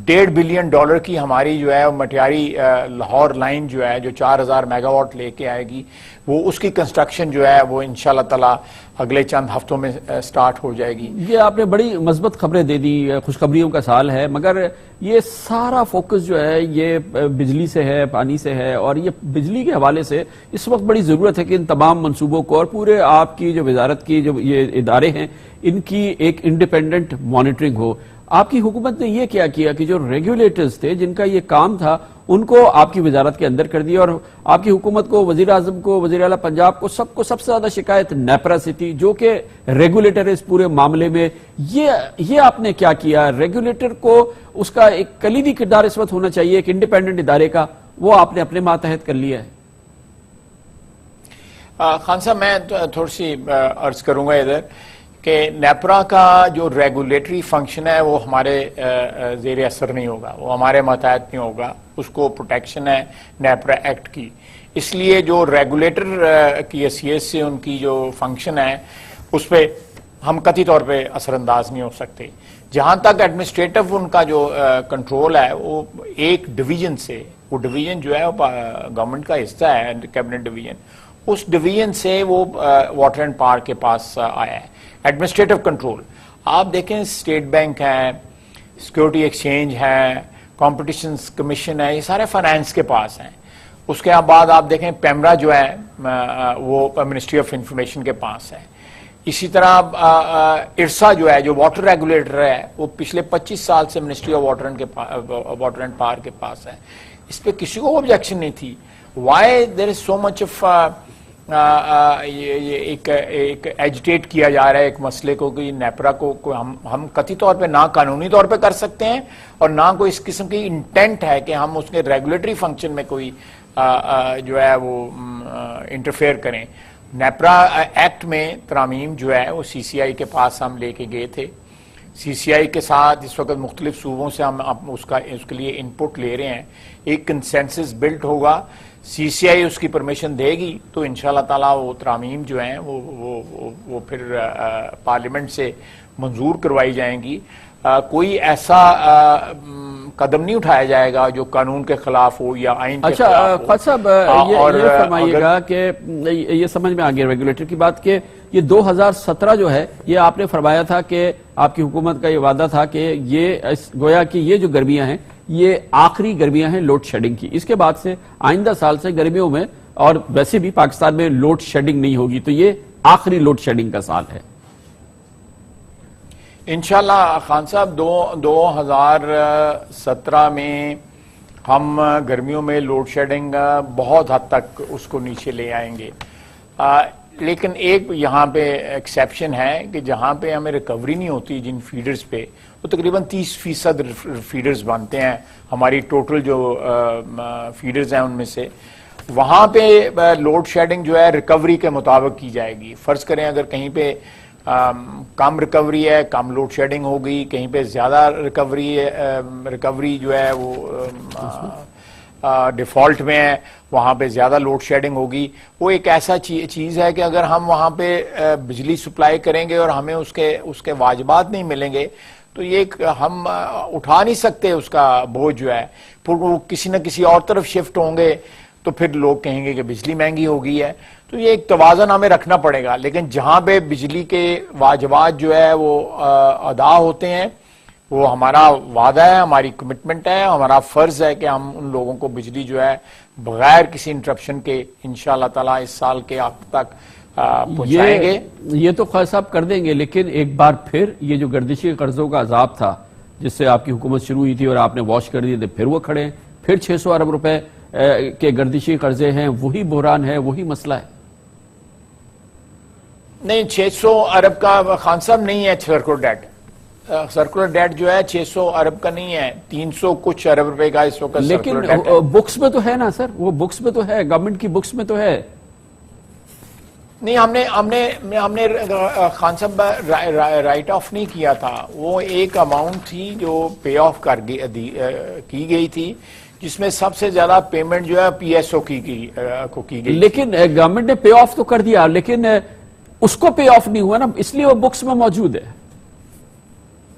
$1.5 بلین کی ہماری جو ہے مٹیاری لاہور لائن جو ہے جو 4000 میگا واٹ لے کے آئے گی, وہ اس کی کنسٹرکشن جو ہے وہ انشاءاللہ تعالی اگلے چند ہفتوں میں سٹارٹ ہو جائے گی. یہ آپ نے بڑی مثبت خبریں دے دی, خوشخبریوں کا سال ہے, مگر یہ سارا فوکس جو ہے یہ بجلی سے ہے, پانی سے ہے, اور یہ بجلی کے حوالے سے اس وقت بڑی ضرورت ہے کہ ان تمام منصوبوں کو اور پورے آپ کی جو وزارت کی جو یہ ادارے ہیں ان کی ایک انڈیپینڈنٹ مانیٹرنگ ہو. آپ کی حکومت نے یہ کیا کہ جو ریگولیٹرز تھے جن کا یہ کام تھا ان کو آپ کی وزارت کے اندر کر دیا, اور آپ کی حکومت کو, وزیر اعظم کو, وزیر اعلیٰ پنجاب کو, سب سے زیادہ شکایت نیپرا سے تھی جو کہ ریگولیٹر ہے اس پورے معاملے میں. یہ آپ نے کیا ریگولیٹر کو اس کا ایک کلیدی کردار اس وقت ہونا چاہیے ایک انڈیپینڈنٹ ادارے کا, وہ آپ نے اپنے ماتحت کر لیا ہے. خان صاحب میں تھوڑی سی عرض کروں گا ادھر کہ نیپرا کا جو ریگولیٹری فنکشن ہے وہ ہمارے زیر اثر نہیں ہوگا, وہ ہمارے ماتحت نہیں ہوگا, اس کو پروٹیکشن ہے نیپرا ایکٹ کی. اس لیے جو ریگولیٹر کی حیثیت سے ان کی جو فنکشن ہے اس پہ ہم قطعی طور پہ اثر انداز نہیں ہو سکتے. جہاں تک ایڈمنسٹریٹو ان کا جو کنٹرول ہے وہ ایک ڈویژن سے, وہ ڈویژن جو ہے گورنمنٹ کا حصہ ہے کیبنٹ ڈویژن, اس ڈویژن سے وہ واٹر اینڈ پاور کے پاس آیا ہے ایڈمنسٹریٹو کنٹرول. آپ دیکھیں اسٹیٹ بینک ہے, سیکورٹی ایکسچینج ہے, کمپٹیشن کمیشن ہے, یہ سارے فائنانس کے پاس ہیں. اس کے بعد آپ دیکھیں پیمرا جو ہے وہ منسٹری آف انفارمیشن کے پاس ہے. اسی طرح ارسا جو ہے جو واٹر ریگولیٹر ہے وہ پچھلے 25 سال سے ministry of water and power کے پاس ہے. اس پہ کسی کو آبجیکشن نہیں تھی. Why there is so much of ایک ایجیٹیٹ کیا جا رہا ہے ایک مسئلے کو کہ نیپرا کو ہم قطعی طور پہ نہ قانونی طور پہ کر سکتے ہیں اور نہ کوئی اس قسم کی انٹینٹ ہے کہ ہم اس کے ریگولیٹری فنکشن میں کوئی جو ہے وہ انٹرفیئر کریں. نیپرا ایکٹ میں ترامیم جو ہے وہ سی سی آئی کے پاس ہم لے کے گئے تھے. سی سی آئی کے ساتھ اس وقت مختلف صوبوں سے ہم اس کے لیے انپٹ لے رہے ہیں. ایک کنسنسس بلٹ ہوگا, سی سی آئی اس کی پرمیشن دے گی تو انشاءاللہ تعالیٰ وہ ترامیم جو ہیں وہ پھر پارلیمنٹ سے منظور کروائی جائیں گی. کوئی ایسا قدم نہیں اٹھایا جائے گا جو قانون کے خلاف ہو یا آئین کے خلاف ہو. اچھا صاحب یہ فرمائیے گا کہ یہ سمجھ میں آ گیا ریگولیٹر کی بات کہ یہ 2017 جو ہے یہ آپ نے فرمایا تھا کہ آپ کی حکومت کا یہ وعدہ تھا کہ یہ گویا کہ یہ جو گرمیاں ہیں یہ آخری گرمیاں ہیں لوڈ شیڈنگ کی, اس کے بعد سے آئندہ سال سے گرمیوں میں اور ویسے بھی پاکستان میں لوڈ شیڈنگ نہیں ہوگی, تو یہ آخری لوڈ شیڈنگ کا سال ہے. انشاءاللہ خان صاحب 2017 میں ہم گرمیوں میں لوڈ شیڈنگ بہت حد تک اس کو نیچے لے آئیں گے. لیکن ایک یہاں پہ ایکسیپشن ہے کہ جہاں پہ ہمیں ریکوری نہیں ہوتی جن فیڈرز پہ, وہ تقریباً 30% فیڈرز بنتے ہیں ہماری ٹوٹل جو فیڈرز ہیں ان میں سے. وہاں پہ لوڈ شیڈنگ جو ہے ریکوری کے مطابق کی جائے گی. فرض کریں اگر کہیں پہ کم ریکوری ہے کم لوڈ شیڈنگ ہوگی, کہیں پہ زیادہ ریکوری جو ہے وہ ڈیفالٹ میں ہے وہاں پہ زیادہ لوڈ شیڈنگ ہوگی. وہ ایک ایسا چیز ہے کہ اگر ہم وہاں پہ بجلی سپلائی کریں گے اور ہمیں اس کے واجبات نہیں ملیں گے تو یہ ہم اٹھا نہیں سکتے اس کا بوجھ جو ہے. پھر وہ کسی نہ کسی اور طرف شفٹ ہوں گے تو پھر لوگ کہیں گے کہ بجلی مہنگی ہو گئی ہے. تو یہ ایک توازن ہمیں رکھنا پڑے گا. لیکن جہاں پہ بجلی کے واجبات جو ہے وہ ادا ہوتے ہیں وہ ہمارا وعدہ ہے, ہماری کمٹمنٹ ہے, ہمارا فرض ہے کہ ہم ان لوگوں کو بجلی جو ہے بغیر کسی انٹرپشن کے انشاءاللہ تعالیٰ اس سال کے آخر تک پہنچائیں گے. یہ تو خواہ صاحب کر دیں گے, لیکن ایک بار پھر یہ جو گردشی قرضوں کا عذاب تھا جس سے آپ کی حکومت شروع ہوئی تھی اور آپ نے واش کر دیے تھے, پھر وہ کھڑے ہیں, پھر 600 ارب روپے کے گردشی قرضے ہیں, وہی بحران ہے, وہی مسئلہ ہے. نہیں 600 ارب کا خان صاحب نہیں ہے سرکولر ڈیٹ. سرکولر ڈیٹ جو ہے 600 ارب کا نہیں ہے, 300 کچھ ارب روپے کا اس وقت. لیکن بکس میں تو ہے نا سر, وہ بکس میں تو ہے, گورنمنٹ کی بکس میں تو ہے. نہیں ہم نے خان صاحب رائٹ آف نہیں کیا تھا. وہ ایک اماؤنٹ تھی جو پے آف کی گئی تھی جس میں سب سے زیادہ پیمنٹ جو ہے پی ایس او کی گئی. لیکن گورنمنٹ نے پے آف تو کر دیا, لیکن اس کو پے آف نہیں ہوا نا, اس لیے وہ بکس میں موجود ہے.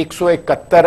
171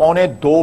$2.25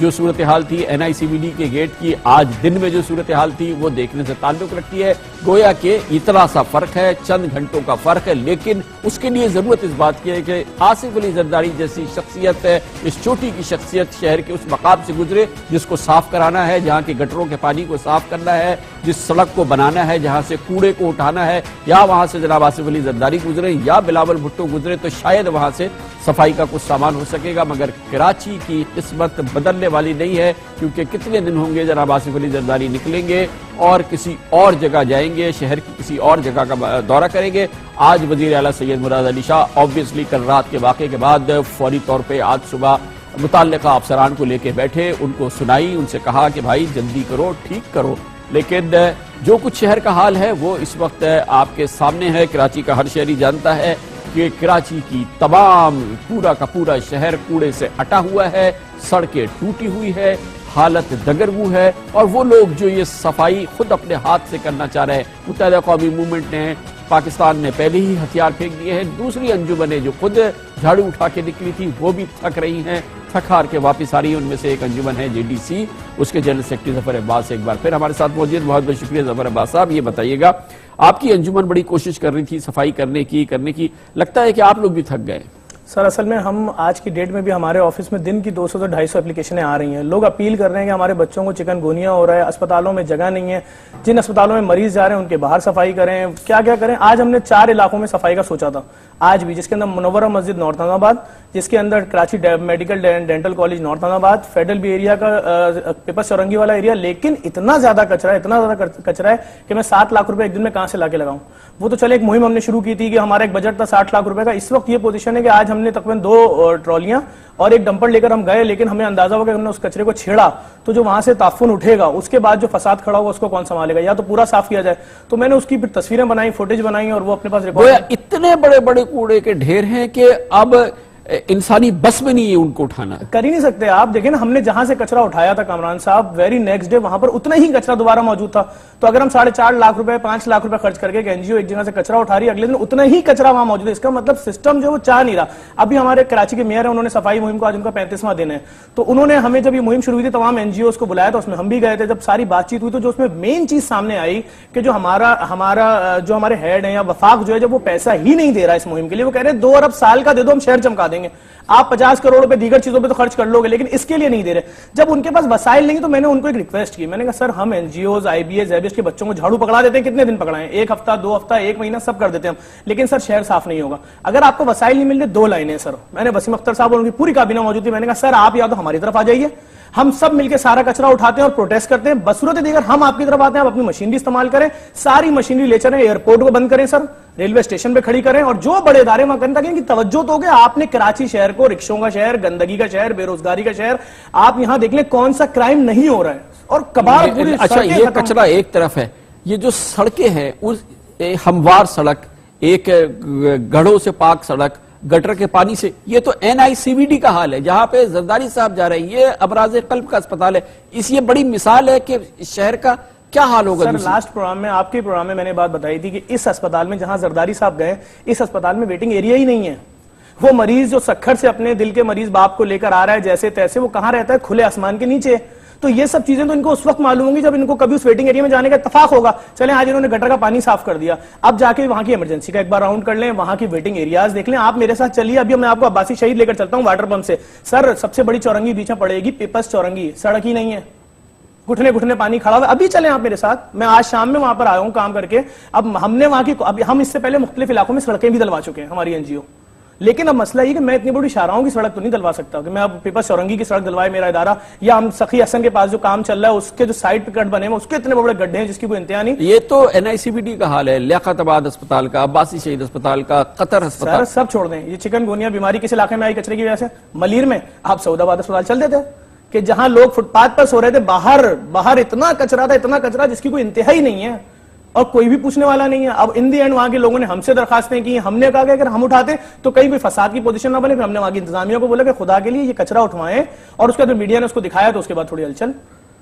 جو صورتحال تھی NICVD کے گیٹ کی آج دن میں جو صورتحال تھی وہ دیکھنے سے تعلق رکھتی ہے. گویا کہ اتنا سا فرق ہے, چند گھنٹوں کا فرق ہے, لیکن اس کے لیے ضرورت اس بات کی ہے کہ آصف علی زرداری جیسی شخصیت ہے, اس چوٹی کی شخصیت شہر کے اس مقام سے گزرے جس کو صاف کرانا ہے, جہاں کے گٹروں کے پانی کو صاف کرنا ہے, جس سڑک کو بنانا ہے, جہاں سے کوڑے کو اٹھانا ہے, یا وہاں سے جناب آصف علی زرداری گزرے یا بلاول بھٹو گزرے تو شاید وہاں سے صفائی کا کچھ سامان ہو سکے گا. مگر کراچی کی قسمت بدلنے والی نہیں ہے, کیونکہ کتنے دن ہوں گے جناب آصف علی زرداری نکلیں گے اور کسی اور جگہ جائیں گے, شہر کی کسی اور جگہ کا دورہ کریں گے. آج وزیر اعلیٰ سید مراد علی شاہ آبویسلی کل رات کے واقعے کے بعد فوری طور پہ آج صبح متعلقہ افسران کو لے کے بیٹھے, ان کو سنائی, ان سے کہا کہ بھائی جلدی کرو, ٹھیک کرو. لیکن جو کچھ شہر کا حال ہے وہ اس وقت آپ کے سامنے ہے. کراچی کا ہر شہری جانتا ہے کہ کراچی کی تمام پورا کا پورا شہر کوڑے سے اٹا ہوا ہے, سڑکیں ٹوٹی ہوئی ہے, حالت دگرگو ہے, اور وہ لوگ جو یہ صفائی خود اپنے ہاتھ سے کرنا چاہ رہے ہیں, متحدہ قومی موومنٹ نے, پاکستان نے پہلے ہی ہتھیار پھینک دیے ہیں. دوسری انجمنیں جو خود جھاڑو اٹھا کے نکلی تھی وہ بھی تھک رہی ہیں, تھک ہار کے واپس آ رہی ہیں. ان میں سے ایک انجمن ہے JDC, اس کے جنرل سیکرٹری ظفر عباس ایک بار پھر ہمارے ساتھ موجود. بہت بہت شکریہ ظفر عباس صاحب. یہ بتائیے گا, آپ کی انجمن بڑی کوشش کر رہی تھی صفائی کرنے کی, لگتا ہے کہ آپ لوگ بھی تھک گئے. سر اصل میں ہم آج کی ڈیٹ میں بھی ہمارے آفس میں دن کی 200 سے 250 اپلیکیشنیں آ رہی ہیں. لوگ اپیل کر رہے ہیں کہ ہمارے بچوں کو چکن گونیا ہو رہا ہے, اسپتالوں میں جگہ نہیں ہے, جن اسپتالوں میں مریض جا رہے ہیں ان کے باہر صفائی کریں, کیا کیا کریں. آج ہم نے 4 علاقوں میں صفائی کا سوچا تھا آج بھی, جس کے اندر منورہ مسجد نارتھ احمد آباد, جس کے اندر Karachi medical dental college north Ahmedabad, federal بھی ایریا کا پیپرز چورنگی والا ایریا. لیکن اتنا زیادہ کچرا ہے کہ میں 7 لاکھ روپے ایک دن میں کہاں سے لا کے لگاؤں. وہ تو چلے ایک مہم ہم نے شروع کی تھی کہ ہمارا ایک بجٹ تھا 60 لاکھ روپے کا. اس وقت یہ پوزیشن ہے کہ آج ہم نے تقریباً 2 ٹرالیاں اور ایک ڈمپر لے کر ہم گئے, لیکن ہمیں اندازہ ہوا کہ ہم نے اس کچرے کو چھیڑا تو جو وہاں سے تعفن اٹھے گا اس کے بعد جو فساد کھڑا ہوگا اس کو کون سنبھالے گا, یا تو پورا صاف کیا جائے. تو میں نے اس کی پھر تصویریں بنائی, فوٹیج بنائی, اور وہ اپنے پاس ریکارڈ. اتنے بڑے بڑے کوڑے کے ڈھیر ہیں کہ اب انسانی بس میں نہیں ہے ان کو اٹھانا, کر ہی نہیں سکتے. آپ دیکھیں نا, ہم نے جہاں سے کچرا اٹھایا تھا کامران صاحب, ویری نیکسٹ ڈے وہاں پر اتنا ہی کچرا دوبارہ موجود تھا. تو اگر ہم 4.5 لاکھ روپے 5 لاکھ روپے خرچ کر کے ایک NGO ایک جگہ سے کچرا اٹھا رہی ہے, اگلے دن اتنا ہی کچرا وہاں موجود ہے. اس کا مطلب سسٹم جو وہ چاہ نہیں رہا. ابھی ہمارے کراچی کے میئر ہیں, انہوں نے صفائی مہم کو آج ان کا 35واں دن ہے, تو انہوں نے ہمیں جب یہ مہم شروع ہوئی تھی تمام NGOs کو بلایا تھا, اس میں ہم بھی گئے تھے. جب ساری بات چیت ہوئی تو جو اس میں مین چیز سامنے آئی کہ جو ہمارے ہیڈ ہیں یا وفاق جو ہے, جب وہ پیسہ ہی نہیں دے رہا اس مہم کے لیے, وہ کہہ رہے ہیں 2 ارب سال کا دے دو, ہم شہر چمکا دیں گے. آپ 50 کروڑ روپے دیگر چیزوں پہ تو خرچ کر لو گے, لیکن اس کے لیے نہیں دے رہے. جب ان کے پاس وسائل نہیں تو میں نے ان کو ایک ریکویسٹ کی, میں نے کہا سر ہم NGOs IBS ZBS کے بچوں کو جھاڑو پکڑا دیتے ہیں, کتنے دن پکڑائیں, 1 ہفتہ 2 ہفتہ 1 مہینہ سب کر دیتے ہیں ہم, لیکن سر شہر صاف نہیں ہوگا. اگر آپ کو وسائل نہیں مل رہے, 2 لائنیں سر. میں نے وسیم اختر صاحب اور ان کی پوری کابینہ موجود تھی, میں نے کہا سر آپ یا تو ہماری طرف آ جائیے, ہم سب مل کے سارا کچرا اٹھاتے ہیں اور پروٹیسٹ کرتے ہیں. بصورت دیگر ہم آپ کی طرف آتے ہیں, آپ اپنی مشینری استعمال کریں, ساری مشینری لے چلیں, ایئرپورٹ کو بند کریں سر, ریلوے اسٹیشن پہ کھڑی کریں, اور جو بڑے ادارے وہاں کریں تاکہ ان کی توجہ تو ہو گیا. آپ نے کراچی شہر کو رکشوں کا شہر, گندگی کا شہر, بے روزگاری کا شہر, آپ یہاں دیکھ لیں کون سا کرائم نہیں ہو رہا ہے, اور کباڑ پوری. اچھا, یہ کچرا ایک طرف ہے, یہ جو سڑکیں ہیں ہموار سڑک, ایک گڑھوں سے پاک سڑک, گٹر کے پانی سے, یہ تو NICVD کا حال ہے جہاں پہ زرداری صاحب جا رہے ہیں. یہ امراض قلب کا اسپتال ہے, اس یہ بڑی مثال ہے کہ شہر کا کیا حال ہوگا. سر لاسٹ پروگرام میں, آپ کے پروگرام میں میں نے بات بتائی تھی کہ اس اسپتال میں جہاں زرداری صاحب گئے, اس اسپتال میں ویٹنگ ایریا ہی نہیں ہے. وہ مریض جو سکھر سے اپنے دل کے مریض باپ کو لے کر آ رہا ہے جیسے تیسے, وہ کہاں رہتا ہے, کھلے آسمان کے نیچے. تو یہ سب چیزیں تو ان کو اس وقت معلوم ہوں گی جب ان کو کبھی اس ویٹنگ ایریا میں جانے کا اتفاق ہوگا. چلیں آج انہوں نے گٹر کا پانی صاف کر دیا, اب جا کے وہاں کی ایمرجنسی کا ایک بار راؤنڈ کر لیں, وہاں کی ویٹنگ ایریاز دیکھ لیں. آپ میرے ساتھ چلیے, ابھی میں آپ کو عباسی شہید لے کر چلتا ہوں واٹر پمپ سے. سر سب سے بڑی چورنگی بیچ میں پڑے گی, پیپرز چورنگی, سڑک ہی نہیں ہے, گھٹنے پانی کھڑا ہوا. ابھی چلیں آپ میرے ساتھ, میں آج شام میں وہاں پر آیا ہوں کام کر کے. اب ہم نے وہاں کی, ہم اس سے پہلے مختلف علاقوں میں سڑکیں بھی دلوا چکے ہیں ہماری NGO, لیکن اب مسئلہ یہ کہ میں اتنی بڑی شاہراہوں کی سڑک تو نہیں دلوا سکتا کہ میں اب پیپرز چورنگی کی سڑک دلوائے میرا ادارہ, یا ہم سخی حسن کے پاس جو کام چل رہا ہے اس کے جو سائڈ پہ کٹ بنے ہیں اس کے اتنے بڑے گڈھے ہیں جس کی کوئی انتہا نہیں. یہ تو NICVD کا حال ہے, لیاقت آباد اسپتال کا, عباسی شہید اسپتال کا, قطر اسپتال. سر سب چھوڑ دیں, یہ چکن گونیا بیماری کس علاقے میں آئی کچرے کی وجہ سے, ملیر میں. آپ سعود آباد اسپتال چل دیتے کہ جہاں لوگ فٹ پاتھ پر سو رہے تھے, باہر اتنا کچرا تھا جس کی کوئی انتہا ہی نہیں ہے, اور کوئی بھی پوچھنے والا نہیں ہے. اب ان دی اینڈ وہاں کے لوگوں نے ہم سے درخواستیں کی, ہم نے کہا کہ اگر ہم اٹھاتے تو کہیں کوئی فساد کی پوزیشن نہ بنے. پھر ہم نے وہاں کی انتظامیہ کو بولا کہ خدا کے لیے یہ کچرا اٹھوائیں, اور اس کے بعد میڈیا نے اس کو دکھایا تو اس کے بعد تھوڑی ہلچل.